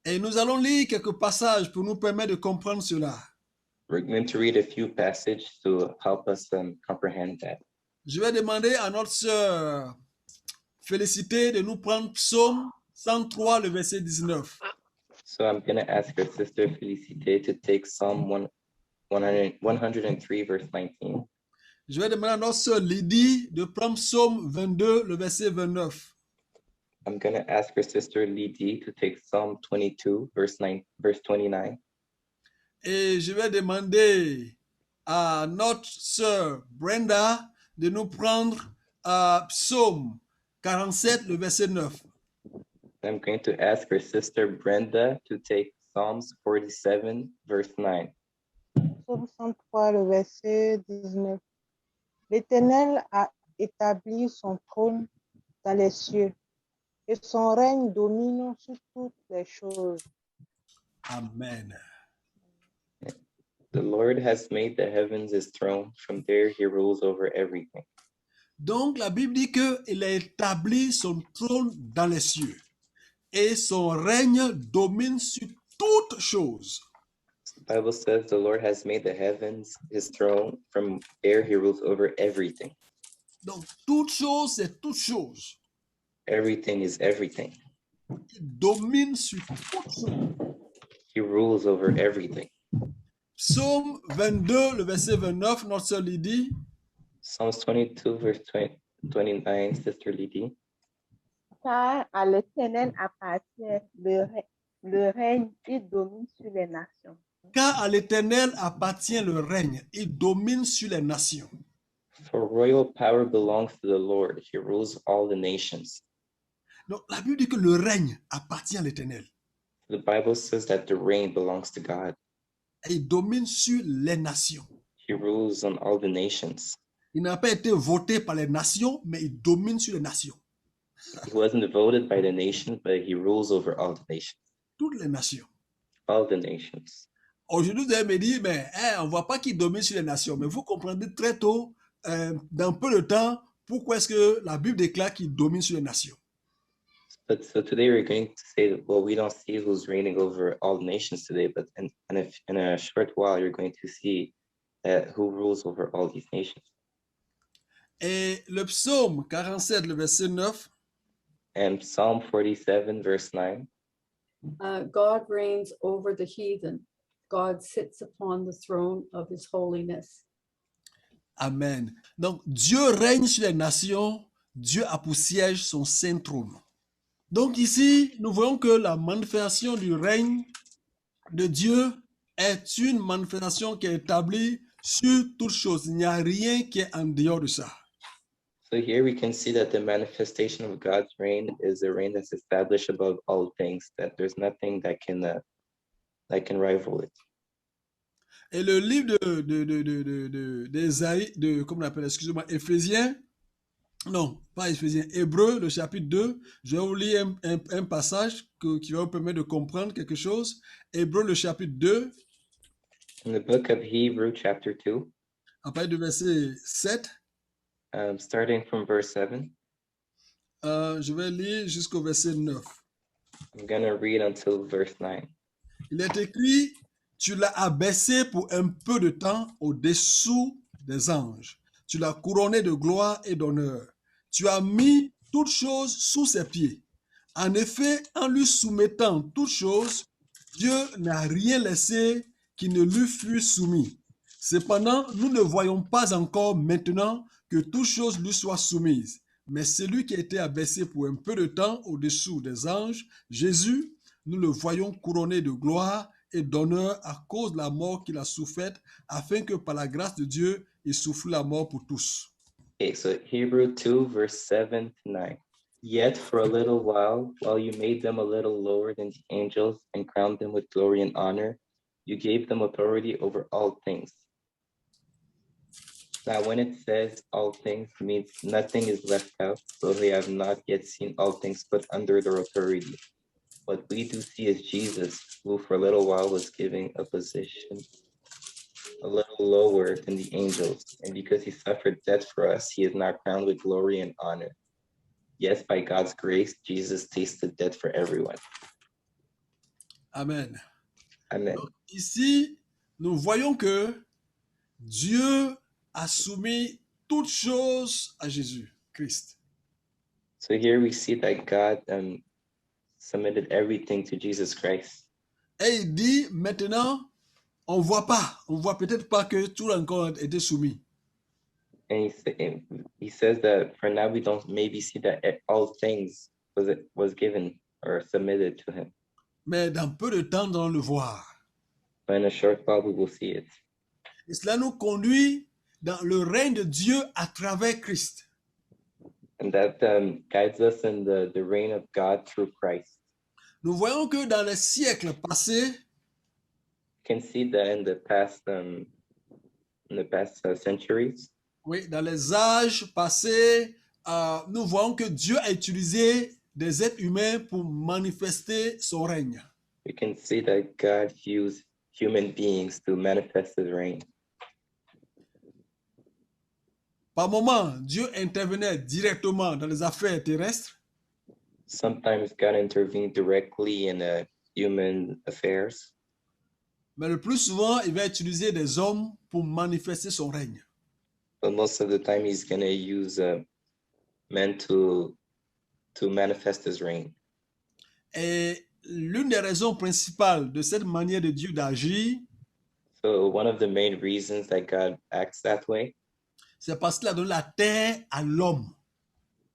Et nous allons lire quelques passages pour nous permettre de comprendre cela. We're going to read a few passages to help us comprehend that. Je vais demander à notre sœur Félicité de nous prendre Psaume 103, le verset 19. So I'm going to ask our sister Felicite to take Psalm 103, verse 19. Je vais demander à notre sœur Lydie de prendre Psaume 22, le verset 29. I'm going to ask her sister Lydie to take Psalm 22, verse 29. Et je vais demander à notre sœur Brenda de nous prendre Psaume 47, le verset 9. I'm going to ask her sister Brenda to take Psalms 47, verse 9. Psaume 103, le verset 19. L'Éternel a établi son trône dans les cieux, et son règne domine sur toutes les choses. Amen. The Lord has made the heavens his throne. From there he rules over everything. Donc la Bible dit qu'il a établi son trône dans les cieux et son règne domine sur toutes choses. The Bible says the Lord has made the heavens his throne. From there he rules over everything. Donc toute chose, c'est toute chose. Everything is everything. Il domine sur toutes choses. He rules over everything. Psaume 22, le verset 29, notre sœur Lydie. Psalms 22, verse 29, Sister Lydie. Car à l'Éternel appartient le règne, il domine sur les nations. Car à l'Éternel appartient le règne, il domine sur les nations. For royal power belongs to the Lord. He rules all the nations. Donc la Bible dit que le règne appartient à l'Éternel The Bible says that the reign belongs to God. et il domine sur les nations. He rules on all the nations. Il n'a pas été voté par les nations, mais il domine sur les nations. He wasn't voted by the nations, but he rules over all the nations. Toutes les nations. All the nations. Aujourd'hui, vous allez me dire, mais on ne voit pas qu'il domine sur les nations. Mais vous comprendrez très tôt, dans peu de temps, pourquoi est-ce que la Bible déclare qu'il domine sur les nations. But so today we're going to say that, well, we don't see who's reigning over all the nations today, but in a short while, you're going to see who rules over all these nations. Et le psaume 47, le verset 9, And Psalm 47, verse 9, God reigns over the heathen. God sits upon the throne of his holiness. Amen. Donc, Dieu règne sur les nations, Dieu a pour siège son saint trône. Donc ici, nous voyons que la manifestation du règne de Dieu est une manifestation qui est établie sur toutes choses. Il n'y a rien qui est en dehors de ça. So here we can see that the manifestation of God's reign is a reign that's established above all things, that there's nothing that can rival it. Et le livre d'Ésaïe, comment on appelle, excusez-moi, Éphésiens, non, pas Éphésiens, Hébreux, le chapitre 2, je vais vous lire un passage qui va vous permettre de comprendre quelque chose. Hébreux, le chapitre 2, In the book of Hebrews, chapter 2, à partir du verset 7, starting from verse 7, je vais lire jusqu'au verset 9. I'm going to read until verse 9. Il est écrit, tu l'as abaissé pour un peu de temps au-dessous des anges. Tu l'as couronné de gloire et d'honneur. Tu as mis toutes choses sous ses pieds. En effet, en lui soumettant toutes choses, Dieu n'a rien laissé qui ne lui fût soumis. Cependant, nous ne voyons pas encore maintenant que toutes choses lui soient soumises. Mais celui qui a été abaissé pour un peu de temps au-dessous des anges, Jésus, nous le voyons couronné de gloire et d'honneur à cause de la mort qu'il a soufferte, afin que par la grâce de Dieu, il souffre la mort pour tous. Okay, so Hebrews 2, verse 7 to 9. Yet for a little while you made them a little lower than the angels and crowned them with glory and honor, you gave them authority over all things. Now, when it says all things, it means nothing is left out, so we have not yet seen all things put under their authority. What we do see is Jesus, who for a little while was given a position a little lower than the angels, and because he suffered death for us, he is now crowned with glory and honor. Yes, by God's grace, Jesus tasted death for everyone. Amen. Amen. Donc, ici, nous voyons que Dieu a soumis toutes choses à Jésus Christ. So here we see that God submitted everything to Jesus Christ. Et il dit maintenant, on voit peut-être pas que tout a encore été soumis. And he says that for now we don't maybe see that all things was given or submitted to him. Mais dans peu de temps, nous allons le voir. But in a short while we will see it. Et cela nous conduit dans le règne de Dieu à travers Christ. And that guides us in the reign of God through Christ. Nous voyons que dans les siècles passés, You can see that in the past centuries, oui, dans les âges passés, nous voyons que Dieu a utilisé des êtres humains pour manifester son règne. we can see that God used human beings to manifest his reign. Par moments, Dieu intervenait directement dans les affaires terrestres, Sometimes God intervened directly in human affairs, mais le plus souvent, il va utiliser des hommes pour manifester son règne. but most of the time he's going to use men to manifest his reign. Et l'une des raisons principales de cette manière de Dieu d'agir, So one of the main reasons that God acts that way c'est parce qu'il a donné la terre à l'homme.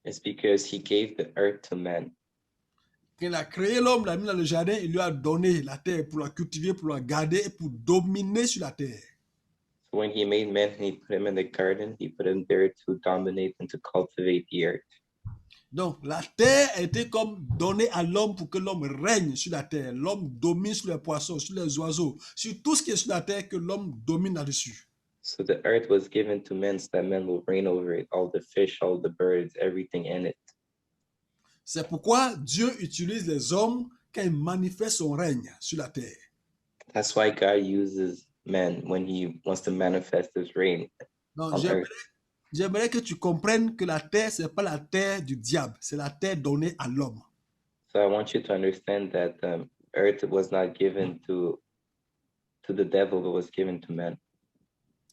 is because he gave the earth to men. Quand il a créé l'homme, l'a mis dans le jardin, il lui a donné la terre pour la cultiver, pour la garder et pour dominer sur la terre. So when he made men, he put him in the garden, he put him there to dominate and to cultivate the earth. Donc, la terre a été comme donnée à l'homme pour que l'homme règne sur la terre. L'homme domine sur les poissons, sur les oiseaux, sur tout ce qui est sur la terre, que l'homme domine là-dessus. So the earth was given to men so that men will reign over it, all the fish, all the birds, everything in it. C'est pourquoi Dieu utilise les hommes quand il manifeste son règne sur la terre. That's why God uses men when he wants to manifest his reign Donc, on earth. j'aimerais que tu comprennes que la terre, ce n'est pas la terre du diable, c'est la terre donnée à l'homme. So I want you to understand that earth was not given to the devil, but was given to men.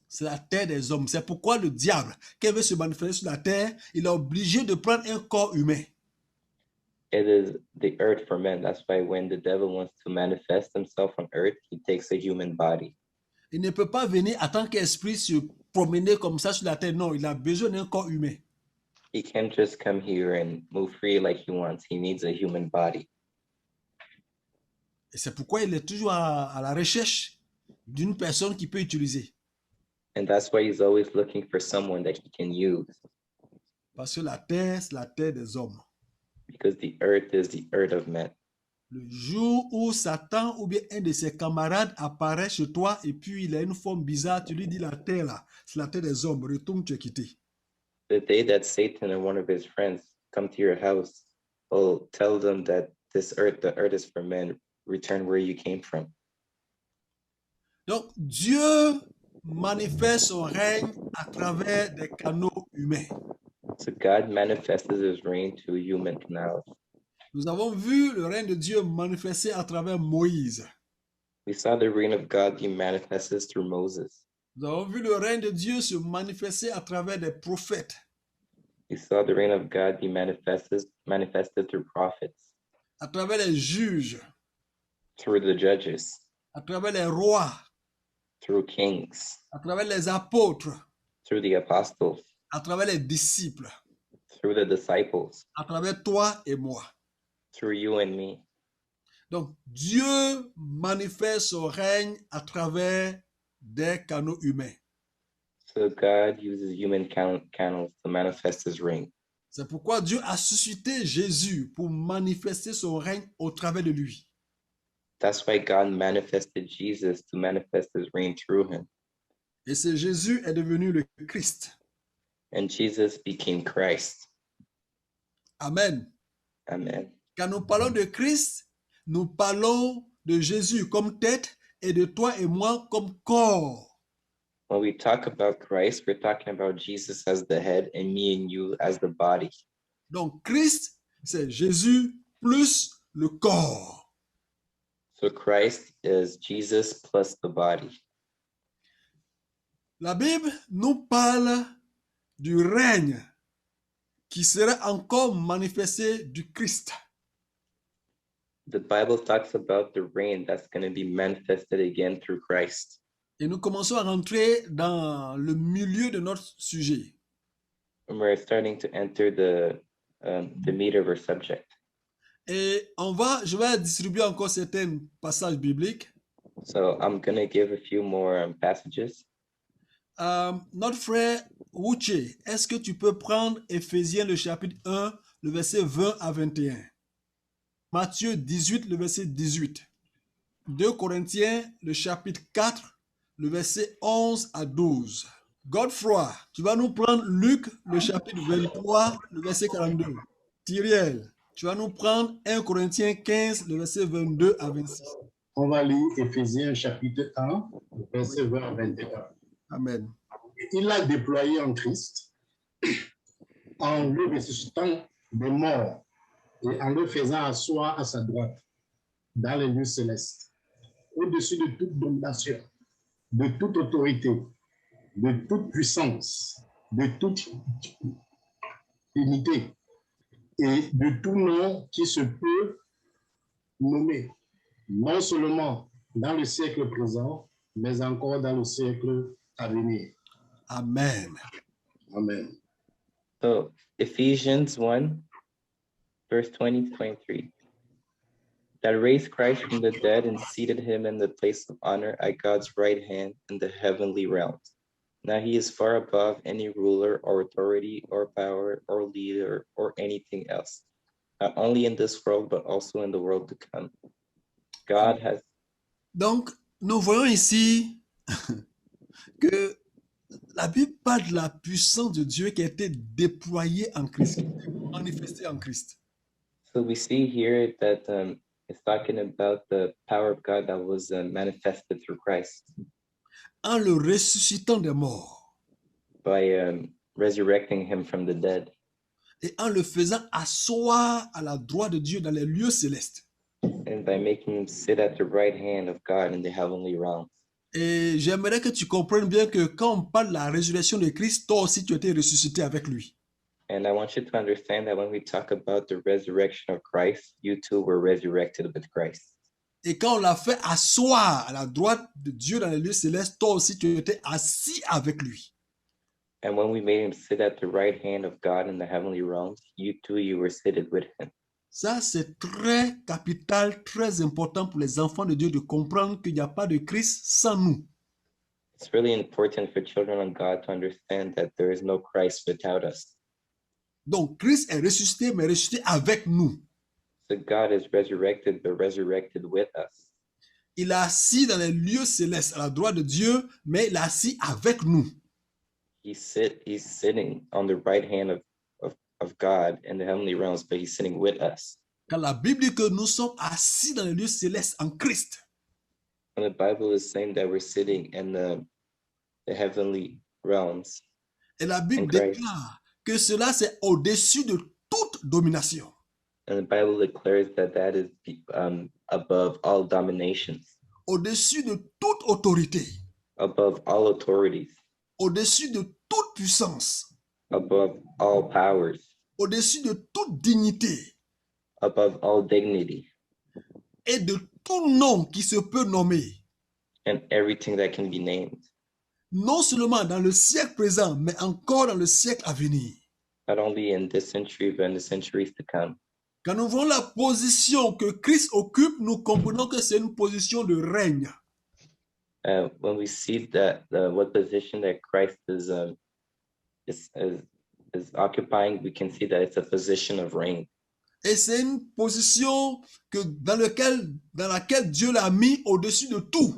C'est la terre des hommes. C'est pourquoi le diable, quand il veut se manifester sur la terre, il est obligé de prendre un corps humain. It is the earth for men. That's why when the devil wants to manifest himself on earth, he takes a human body. Il ne peut pas venir en tant qu'esprit se promener comme ça sur la terre. Non, il a besoin d'un corps humain. He can't just come here and move free like he wants. He needs a human body. Et c'est pourquoi il est toujours à la recherche d'une personne qui peut utiliser. And that's why he's always looking for someone that he can use, Parce que la terre, c'est la terre des hommes. because the earth is the earth of men. Le jour où Satan ou bien un de ses camarades apparaît chez toi et puis il a une forme bizarre, tu lui dis la terre là, c'est la terre des hommes, retourne, tu es quitté. The day that Satan or one of his friends come to your house, will tell them that this earth, the earth is for men, return where you came from. Donc Dieu manifeste son règne à travers des canaux humains. So God manifests his reign to human canals. Nous avons vu le règne de Dieu manifesté à travers Moïse. We saw the reign of God be manifested through Moses. Nous avons vu le règne de Dieu se manifester à travers des prophètes. We saw the reign of God be manifested through prophets, À travers les juges, through the judges, à travers les rois, through kings, à travers les apôtres, through the apostles, à travers les disciples, through the disciples, à travers toi et moi. through you and me. Donc, Dieu manifeste son règne à travers des canaux humains. So God uses human canals to manifest his reign. C'est pourquoi Dieu a suscité Jésus pour manifester son règne au travers de lui. That's why God manifested Jesus to manifest his reign through him. Et ce Jésus est devenu le Christ. And Jesus became Christ. Amen. Amen. Quand nous parlons de Christ, nous parlons de Jésus comme tête et de toi et moi comme corps. When we talk about Christ, we're talking about Jesus as the head and me and you as the body. Donc Christ, c'est Jésus plus le corps. So Christ is Jesus plus the body. La Bible nous parle du règne qui sera encore manifesté du Christ. The Bible talks about the reign that's going to be manifested again through Christ. Et nous commençons à rentrer dans le milieu de notre sujet. And we're starting to enter the meat of our subject. Et je vais distribuer encore certains passages bibliques. So I'm going to give a few more passages. Notre frère Wuche, est-ce que tu peux prendre Éphésiens le chapitre 1, le verset 20 à 21? Matthieu 18, le verset 18. 2 Corinthiens, le chapitre 4, le verset 11 à 12. Godefroy, tu vas nous prendre Luc, le chapitre 23, le verset 42. Thiriel, tu vas nous prendre 1 Corinthiens 15, le verset 22 à 26. On va lire Éphésiens chapitre 1, verset 20 à 21. Amen. Il a déployé en Christ, en le ressuscitant des morts et en le faisant asseoir à sa droite dans les lieux célestes, au-dessus de toute domination, de toute autorité, de toute puissance, de toute unité et de tout nom qui se peut nommer, non seulement dans le siècle présent, mais encore dans le siècle à venir. Amen. Amen. So Ephesians 1, verse 20 to 23. That raised Christ from the dead and seated him in the place of honor at God's right hand in the heavenly realms. Now he is far above any ruler or authority or power or leader or anything else, not only in this world, but also in the world to come. God has. Donc, nous voyons ici que la Bible parle de la puissance de Dieu qui a été déployée en Christ, qui a été manifestée en Christ. So we see here that it's talking about the power of God that was manifested through Christ. En le ressuscitant des morts. By resurrecting him from the dead. Et en le faisant asseoir à la droite de Dieu dans les lieux célestes. And by making him sit at the right hand of God in the heavenly realms. Et j'aimerais que tu comprennes bien que quand on parle de la résurrection de Christ, toi aussi tu as été ressuscité avec lui. And I want you to understand that when we talk about the resurrection of Christ, you too were resurrected with Christ. Et quand on l'a fait asseoir à la droite de Dieu dans les lieux célestes, toi aussi tu étais assis avec lui. And when we made him sit at the right hand of God in the heavenly realms, you too, you were seated with him. Ça, c'est très capital, très important pour les enfants de Dieu de comprendre qu'il n'y a pas de Christ sans nous. It's really important for children of God to understand that there is no Christ without us. Donc, Christ est ressuscité, mais ressuscité avec nous. So God is resurrected, but resurrected with us. Il est assis dans les lieux célestes à la droite de Dieu, mais il est assis avec nous. He's sitting on the right hand of God in the heavenly realms, but he's sitting with us. Quand la Bible dit que nous sommes assis dans les lieux célestes en Christ. And the Bible is saying that we're sitting in the heavenly realms. Et la Bible déclare que cela c'est au-dessus de toute domination. And the Bible declares that that is above all dominations. Au-dessus de toute autorité. Above all authorities. Au-dessus de toute puissance. Above all powers. Au-dessus de toute dignité. Above all dignity. Et de tout nom qui se peut nommer. And everything that can be named. Non seulement dans le siècle présent, mais encore dans le siècle à venir. Not only in this century, but in the centuries to come. Quand nous voyons la position que Christ occupe, nous comprenons que c'est une position de règne. When we see that what position that Christ is occupying, we can see that it's a position of reign. Et c'est une position dans laquelle Dieu l'a mis au-dessus de tout.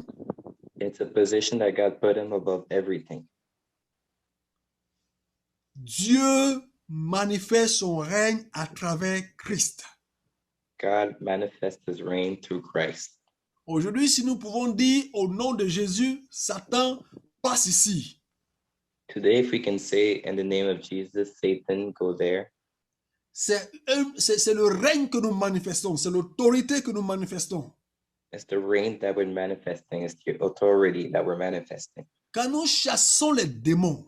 It's a position that God put him above everything. Dieu manifeste son règne à travers Christ. God manifests his reign through Christ. Aujourd'hui, si nous pouvons dire au nom de Jésus, Satan passe ici. Today, if we can say in the name of Jesus, Satan, go there. C'est le règne que nous manifestons, c'est l'autorité que nous manifestons. It's the reign that we're manifesting. It's the authority that we're manifesting. Quand nous chassons les démons,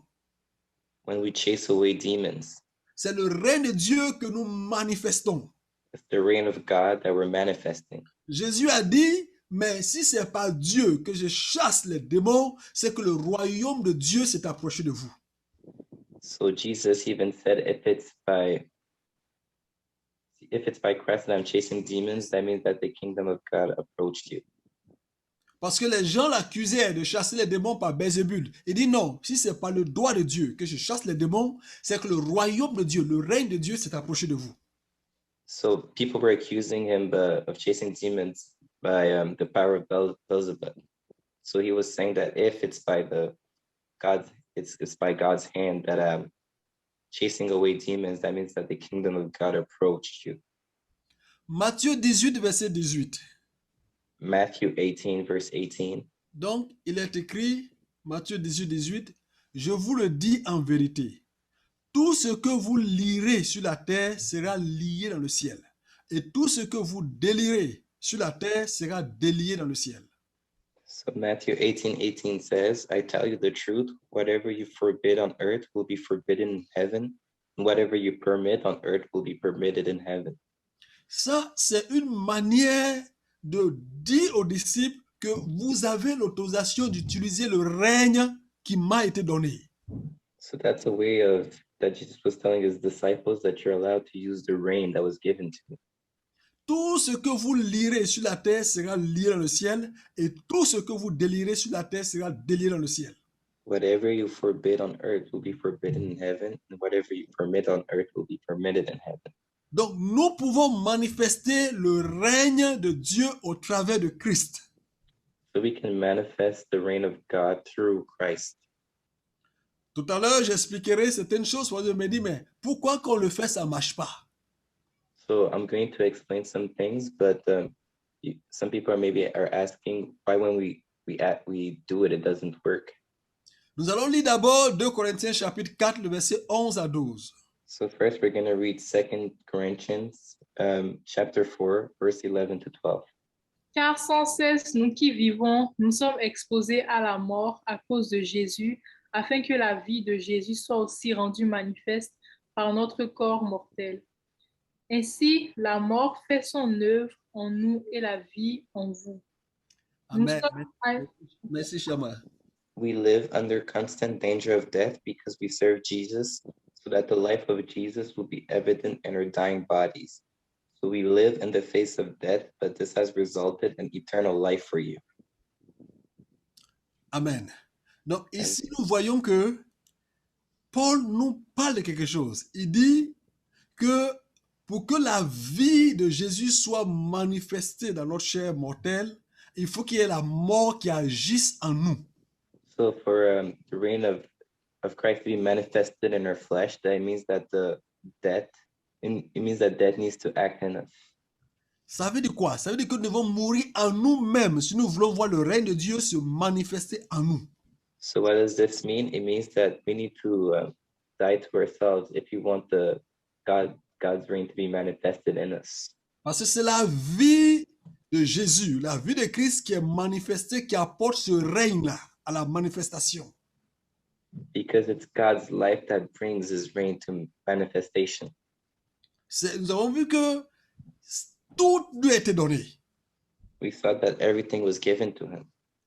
When we chase away demons, c'est le règne de Dieu que nous manifestons. it's the reign of God that we're manifesting. Jésus a dit, mais si ce n'est pas Dieu que je chasse les démons, c'est que le royaume de Dieu s'est approché de vous. So Jesus even said, if it's by Christ that I'm chasing demons, that means that the kingdom of God approached you. Parce que les gens l'accusaient de chasser les démons par Belzébul. Il dit non, si ce n'est pas le droit de Dieu que je chasse les démons, c'est que le royaume de Dieu, le règne de Dieu s'est approché de vous. So people were accusing him of chasing demons by the power of Beelzebub. So he was saying that if it's by it's by God's hand that chasing away demons, that means that the kingdom of God approached you. Matthieu 18, verset 18. Matthew 18, verse 18. Donc, il est écrit, Matthieu 18, 18, je vous le dis en vérité, tout ce que vous lirez sur la terre sera lié dans le ciel, et tout ce que vous délirez sur la terre sera délié dans le ciel. So Matthew 18, 18 says, I tell you the truth, whatever you forbid on earth will be forbidden in heaven, and whatever you permit on earth will be permitted in heaven. Ça, c'est une manière de dire aux disciples que vous avez l'autorisation d'utiliser le règne qui m'a été donné. So that's a way of that Jesus was telling his disciples that you're allowed to use the reign that was given to you. Tout ce que vous lirez sur la terre sera lié dans le ciel, et tout ce que vous délirez sur la terre sera délié dans le ciel. Whatever you forbid on earth will be forbidden in heaven, and whatever you permit on earth will be permitted in heaven. Donc, nous pouvons manifester le règne de Dieu au travers de Christ. So we can manifest the reign of God through Christ. Tout à l'heure, j'expliquerai certaines choses. Je me dis, mais pourquoi qu'on le fait, ça ne marche pas? So I'm going to explain some things, but some people are asking why when we do it, it doesn't work. Nous allons lire d'abord 2 Corinthiens chapitre 4, le verset 11 à 12. So first, we're going to read 2 Corinthians chapter 4, verse 11 to 12. Car sans cesse, nous qui vivons, nous sommes exposés à la mort à cause de Jésus, afin que la vie de Jésus soit aussi rendue manifeste par notre corps mortel. Ainsi, la mort fait son œuvre en nous et la vie en vous. Amen. Merci, Shama. We live under constant danger of death because we serve Jesus, so that the life of Jesus will be evident in our dying bodies. So we live in the face of death, but this has resulted in eternal life for you. Amen. Donc ici, nous voyons que Paul nous parle de quelque chose. Il dit que pour que la vie de Jésus soit manifestée dans notre chair mortelle, il faut qu'il y ait la mort qui agisse en nous. So for the reign of Christ to be manifested in our flesh, that means that it means that death needs to act in us. Ça veut dire quoi? Ça veut dire que nous devons mourir en nous-mêmes si nous voulons voir le règne de Dieu se manifester en nous. So what does this mean? It means that we need to die to ourselves if you want God's reign to be manifested in us. Parce que c'est la vie de Jésus, la vie de Christ qui est manifestée, qui apporte ce règne-là à la manifestation. Because it's God's life that brings his reign to manifestation. Nous avons vu que tout lui a été donné. We saw that everything was given to him.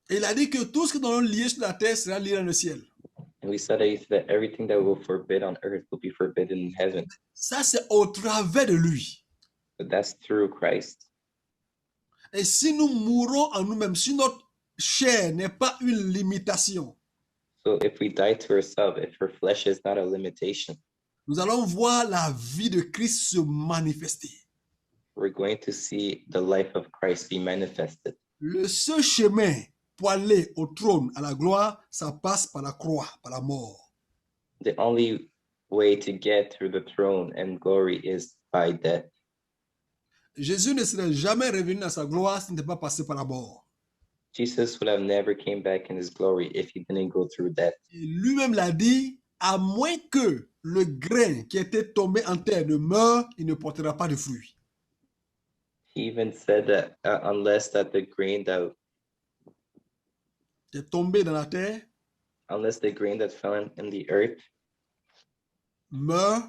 Et il a dit que tout ce que nous allons lier sur la terre sera lié dans le ciel. And we saw that everything that will forbid on earth will be forbidden in heaven. Ça, c'est au travers de lui. But that's through Christ. Et si nous mourons en nous-mêmes, si notre chair n'est pas une limitation, so if we die to ourselves, if our flesh is not a limitation, nous allons voir la vie de Christ se manifester. We're going to see the life of Christ be manifested. Le seul chemin pour aller au trône, à la gloire, ça passe par la croix, par la mort. The only way to get through the throne and glory is by death. Jésus ne serait jamais revenu à sa gloire s'il n'était pas passé par la mort. Jesus would have never came back in his glory if he didn't go through death. Et lui-même l'a dit, à moins que le grain qui était tombé en terre ne meure, il ne portera pas de fruits. He even said that unless the grain that est tombé dans la terre that fell in the earth, meurt,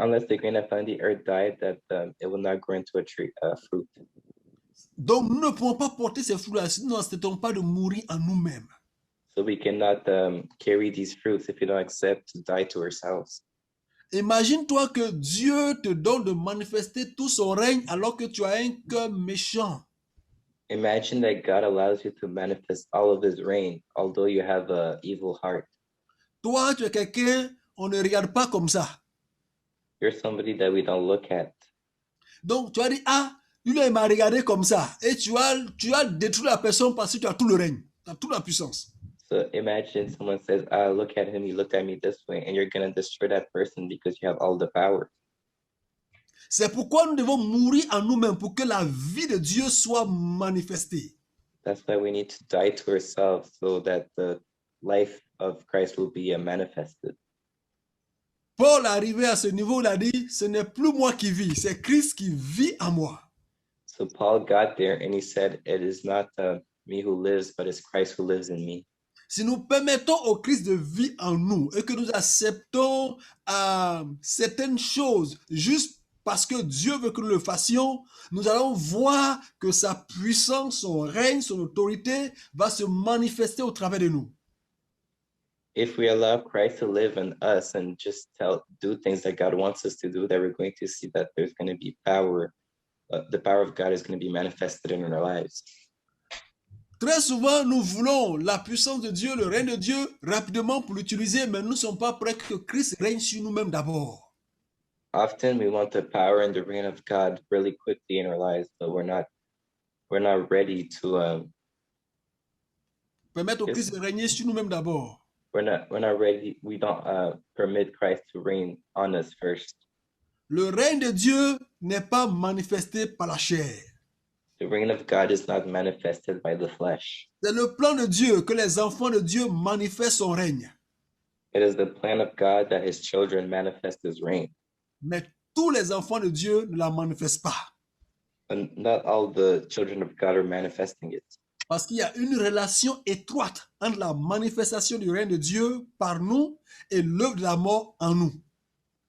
unless the grain that fell in the earth died, that it will not grow into a tree, fruit. donc nous ne pouvons pas porter ces fruits-là si nous n'acceptons pas de mourir en nous-mêmes. So we cannot carry these fruits if we don't accept to die to ourselves. Imagine-toi que Dieu te donne de manifester tout son règne alors que tu as un cœur méchant. Imagine that God allows you to manifest all of his reign, although you have an evil heart. Toi, tu es quelqu'un, on ne regarde pas comme ça. You're somebody that we don't look at. Donc, tu as dit, ah, lui, il m'a regardé comme ça. Et tu as détruit la personne parce que tu as tout le règne, tu as toute la puissance. So imagine someone says, look at him, he looked at me this way, and you're going to destroy that person because you have all the power. C'est pourquoi nous devons mourir en nous-mêmes pour que la vie de Dieu soit manifestée. That's why we need to die to ourselves so that the life of Christ will be manifested. Paul, arrivé à ce niveau, il a dit, ce n'est plus moi qui vis, c'est Christ qui vit en moi. So Paul got there and he said, it is not me who lives, but it's Christ who lives in me. Si nous permettons au Christ de vivre en nous et que nous acceptons certaines choses juste parce que Dieu veut que nous le fassions, nous allons voir que sa puissance, son règne, son autorité va se manifester au travers de nous. If we allow Christ to live in us and just do things that God wants us to do, that we're going to see that there's going to be power. The power of God is going to be manifested in our lives. Très souvent, nous voulons la puissance de Dieu, le règne de Dieu, rapidement pour l'utiliser, mais nous ne sommes pas prêts que Christ règne sur nous-mêmes d'abord. Often we want the power and the reign of God really quickly in our lives, but we're not ready to Permettre au Christ de régner sur nous-mêmes d'abord. we're not ready. We don't permit Christ to reign on us first. Le règne de Dieu n'est pas manifesté par la chair. The reign of God is not manifested by the flesh. C'est le plan de Dieu que les enfants de Dieu manifestent son règne. It is the plan of God that his children manifest his reign. Mais tous les enfants de Dieu ne la manifestent pas. And not all the children of God are manifesting it. Parce qu'il y a une relation étroite entre la manifestation du règne de Dieu par nous et l'œuvre de la mort en nous.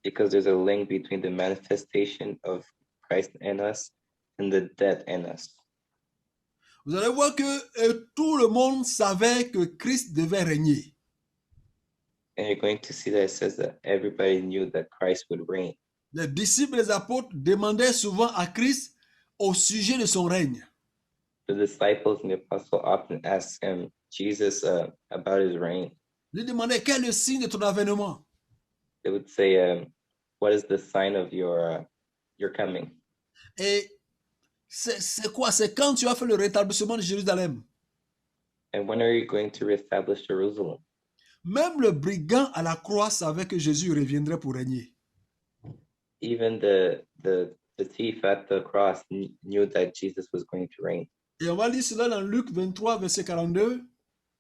Because there's a link between the manifestation of Christ in us and the death in us. Vous allez voir que tout le monde savait que Christ devait régner. And you're going to see that it says that everybody knew that Christ would reign. Les disciples et les apôtres demandaient souvent à Christ au sujet de son règne. The disciples and the apostle often asked him, Jesus, about his reign. Ils lui demandaient quel est le signe de ton avènement. They would say, what is the sign of your coming? Et c'est quoi? C'est quand tu as fait le rétablissement de Jérusalem. And when are you going to reestablish Jerusalem? Même le brigand à la croix savait que Jésus reviendrait pour régner. Even the thief at the cross knew that Jesus was going to reign. Et on va lire cela dans Luc 23, verset 42.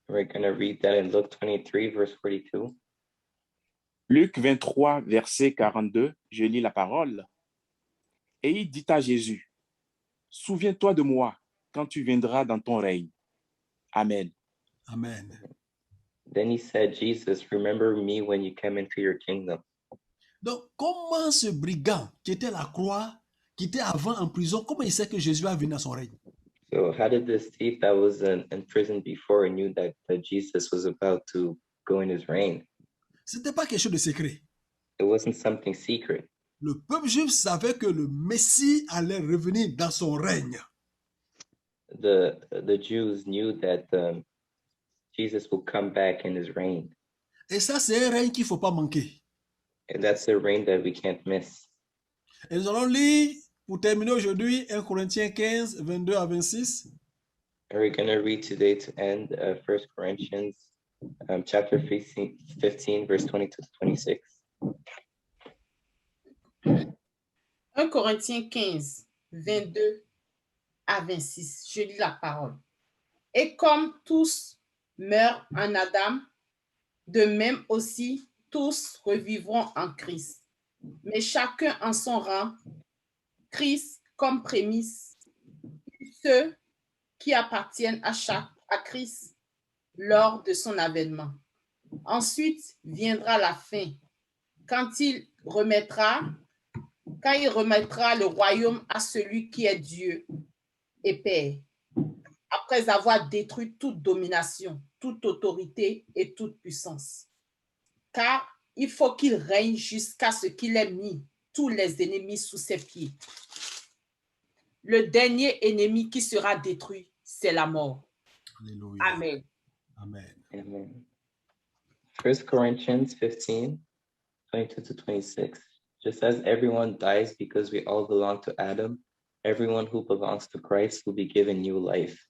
We're going to read that in Luke 23, verse 42. Luc 23, verset 42, je lis la parole. Et il dit à Jésus, souviens-toi de moi quand tu viendras dans ton règne. Amen. Amen. Then he said, Jesus, remember me when you come into your kingdom. Donc, comment ce brigand qui était à la croix, qui était avant en prison, comment il sait que Jésus va venir dans son règne? So how did this thief that was in prison before knew that Jesus was about to go in his reign? Ce n'était pas quelque chose de secret. It wasn't something secret. Le peuple juif savait que le Messie allait revenir dans son règne. The Jews knew that Jesus will come back in his reign. Et ça, c'est un règne qu'il ne faut pas manquer. And that's a reign that we can't miss. Et nous allons lire, pour terminer aujourd'hui, 1 Corinthiens 15, 22 à 26. And we're going to read today to end 1 Corinthians chapter 15, verse 22 to 26. 1 Corinthiens 15, 22 à 26. Je lis la parole. Et comme tous meurent en Adam, de même aussi tous revivront en Christ. Mais chacun en son rang, Christ comme prémisse, ceux qui appartiennent à Christ lors de son avènement. Ensuite viendra la fin, quand il remettra le royaume à celui qui est Dieu et Père, après avoir détruit toute domination, toute autorité et toute puissance. Car il faut qu'il règne jusqu'à ce qu'il ait mis tous les ennemis sous ses pieds. Le dernier ennemi qui sera détruit, c'est la mort. Alléluia. Amen. Amen. Amen. 1 Corinthians 15, 22 to 26. Just as everyone dies because we all belong to Adam, everyone who belongs to Christ will be given new life.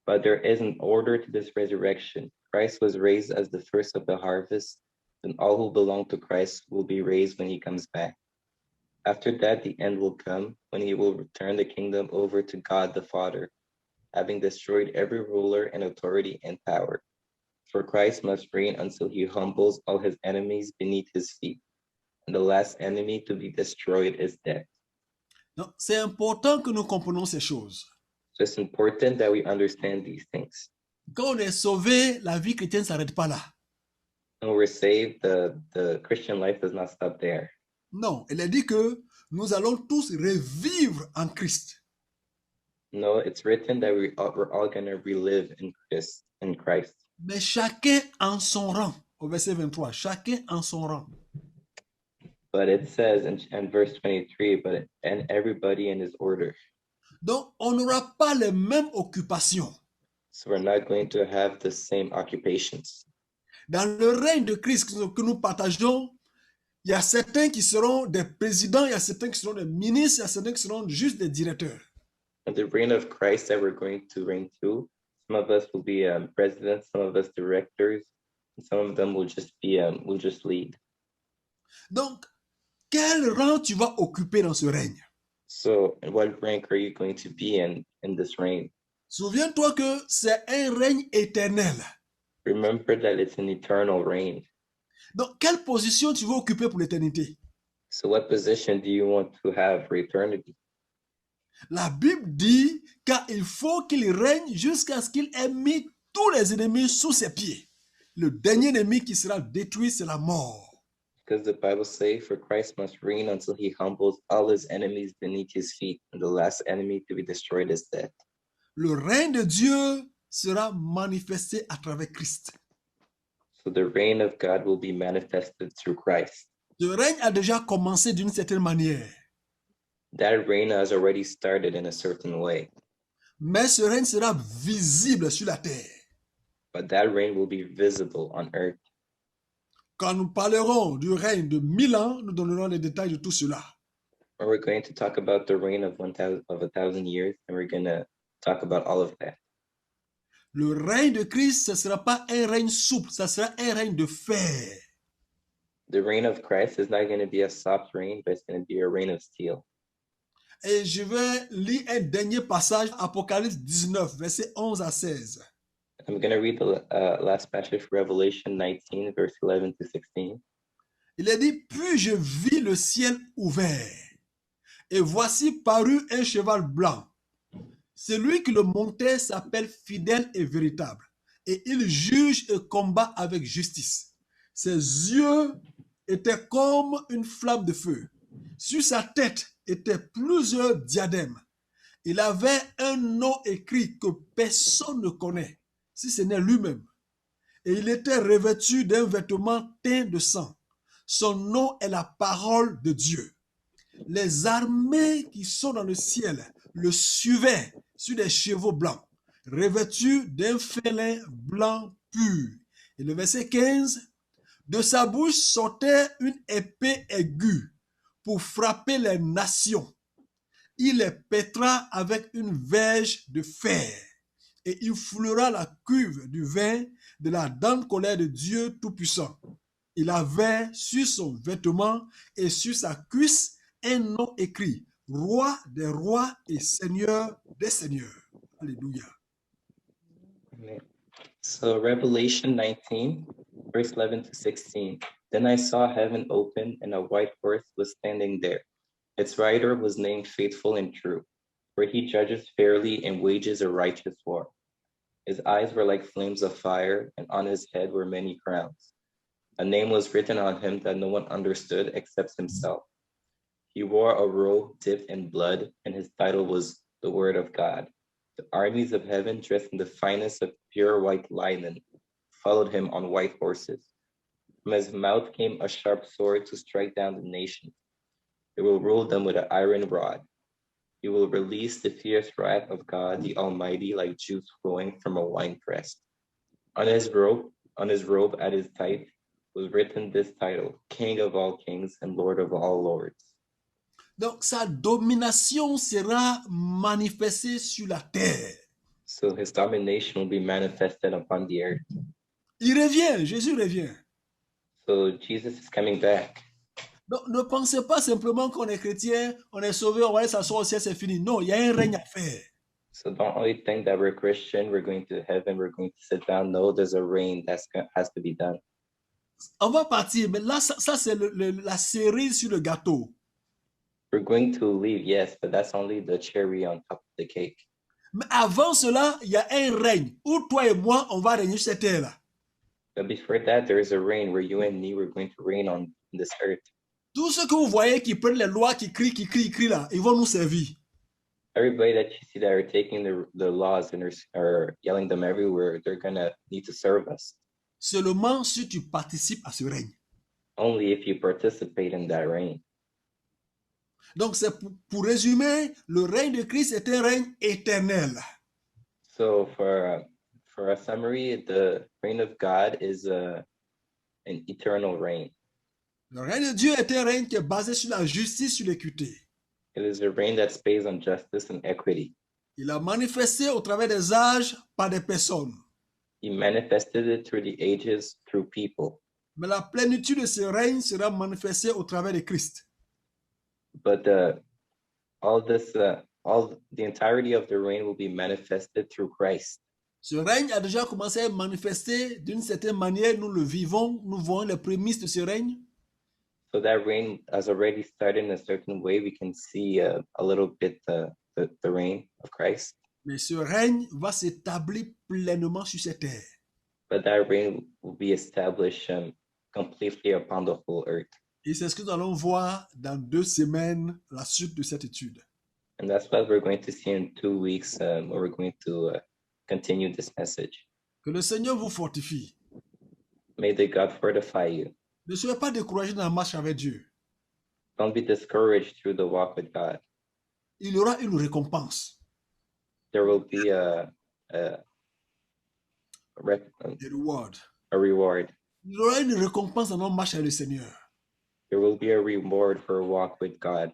But there is an order to this resurrection. Christ was raised as the first of the harvest, and all who belong to Christ will be raised when he comes back. After that, the end will come, when he will return the kingdom over to God the Father, having destroyed every ruler and authority and power. For Christ must reign until he humbles all his enemies beneath his feet. And the last enemy to be destroyed is death. Donc, c'est important que nous comprenions ces choses. So it's important that we understand these things. Quand on est sauvé, la vie chrétienne ne s'arrête pas là. When we're saved, the Christian life does not stop there. Non, elle a dit que nous allons tous revivre en Christ. No, it's written that we're all going to relive in Christ. Mais chacun en son rang. Au verset 23, chacun en son rang. But it says in verse 23, and everybody in his order. Donc, on n'aura pas les mêmes occupations. So we're not going to have the same occupations. Dans le règne de Christ que nous partageons, il y a certains qui seront des présidents, il y a certains qui seront des ministres, il y a certains qui seront juste des directeurs. In the reign of Christ that we're going to reign to, some of us will be presidents, some of us directors, and some of them will just lead. Donc, quel rang tu vas occuper dans ce règne? So, in what rank are you going to be in this reign? Souviens-toi que c'est un règne éternel. Remember that it's an eternal reign. Donc, quelle position tu veux occuper pour l'éternité? So what position do you want to have for eternity? La Bible dit qu'il faut qu'il règne jusqu'à ce qu'il ait mis tous les ennemis sous ses pieds. Le dernier ennemi qui sera détruit, c'est la mort. Because the Bible says, for Christ must reign until he humbles all his enemies beneath his feet, and the last enemy to be destroyed is death. Le règne de Dieu sera manifesté à travers Christ. So the reign of God will be manifested through Christ. Le règne a déjà commencé d'une certaine manière. That reign has already started in a certain way. Mais ce règne sera visible sur la terre. But that reign will be visible on earth. Quand nous parlerons du règne de 1000 ans, nous donnerons les détails de tout cela. When we're going to talk about the reign of 1,000 years, and we're going to talk about all of that. Le règne de Christ, ce ne sera pas un règne souple, ce sera un règne de fer. The reign of Christ is not going to be a soft reign, but it's going to be a reign of steel. Et je vais lire un dernier passage, Apocalypse 19, versets 11 à 16. I'm going to read the last passage, Revelation 19, verse 11 to 16. Il est dit, puis je vis le ciel ouvert, et voici parut un cheval blanc. Celui qui le montait s'appelle fidèle et véritable, et il juge et combat avec justice. Ses yeux étaient comme une flamme de feu. Sur sa tête étaient plusieurs diadèmes. Il avait un nom écrit que personne ne connaît, si ce n'est lui-même. Et il était revêtu d'un vêtement teint de sang. Son nom est la parole de Dieu. Les armées qui sont dans le ciel le suivaient sur des chevaux blancs, revêtus d'un félin blanc pur. Et le verset 15, de sa bouche sortait une épée aiguë pour frapper les nations. Il les pètera avec une verge de fer, et il foulera la cuve du vin de la dent colère de Dieu Tout-Puissant. Il avait sur son vêtement et sur sa cuisse un nom écrit, Roi des rois et Seigneur des seigneurs. Alléluia. Amen. So Revelation 19, verse 11 to 16. Then I saw heaven open, and a white horse was standing there. Its rider was named Faithful and True. For he judges fairly and wages a righteous war. His eyes were like flames of fire, and on his head were many crowns. A name was written on him that no one understood except himself. He wore a robe dipped in blood, and his title was the Word of God. The armies of heaven, dressed in the finest of pure white linen, followed him on white horses. From his mouth came a sharp sword to strike down the nations. He will rule them with an iron rod. He will release the fierce wrath of God the Almighty like juice flowing from a winepress. On his robe at his thigh was written this title, King of all kings and Lord of all lords. Donc sa domination sera manifestée sur la terre. So his domination will be manifested upon the earth. Il revient, Jésus revient. So Jesus is coming back. Donc ne pensez pas simplement qu'on est chrétien, on est sauvé, on va aller s'asseoir au ciel, c'est fini. Non, il y a un règne à faire. So don't only think that we're Christian, we're going to heaven, we're going to sit down. No, there's a reign that has to be done. On va partir, mais là, ça c'est la cerise sur le gâteau. We're going to leave, yes, but that's only the cherry on top of the cake. Mais avant cela, il y a un règne où toi et moi, on va régner sur cette terre-là. But before that, there is a reign where you and me, we're going to reign on this earth. Tous ceux que vous voyez qui prennent les lois, qui crient là, ils vont nous servir. Everybody that you see that are taking the laws and are yelling them everywhere, they're going to need to serve us. Seulement si tu participes à ce règne. Only if you participate in that reign. Donc, c'est pour résumer, le règne de Christ est un règne éternel. So for a summary, the reign of God is an eternal reign. Le règne de Dieu est un règne qui est basé sur la justice, sur l'équité. It is a reign that's based on justice and equity. Il a manifesté au travers des âges par des personnes. He manifested it through the ages, through people. Mais la plénitude de ce règne sera manifestée au travers de Christ. But all the entirety of the reign will be manifested through Christ. Ce règne a déjà commencé à être manifesté d'une certaine manière. Nous le vivons, nous voyons les prémices de ce règne. So that reign has already started in a certain way. We can see a little bit the reign of Christ. Mais ce règne va s'établir pleinement sur cette terre. But that reign will be established completely upon the whole earth. Et c'est ce que nous allons voir dans 2 semaines, la suite de cette étude. And that's what we're going to see in 2 weeks, where we're going to continue this message. Que le Seigneur vous fortifie. May the God fortify you. Ne soyez pas découragés dans la marche avec Dieu. Don't be discouraged through the walk with God. Il y aura une récompense. There will be a reward. A reward. Il y aura une récompense dans notre marche avec le Seigneur. There will be a reward for a walk with God.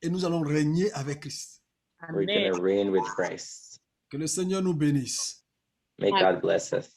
Et nous allons régner avec Christ. We're going to reign with Christ. Que le Seigneur nous bénisse. May God bless us.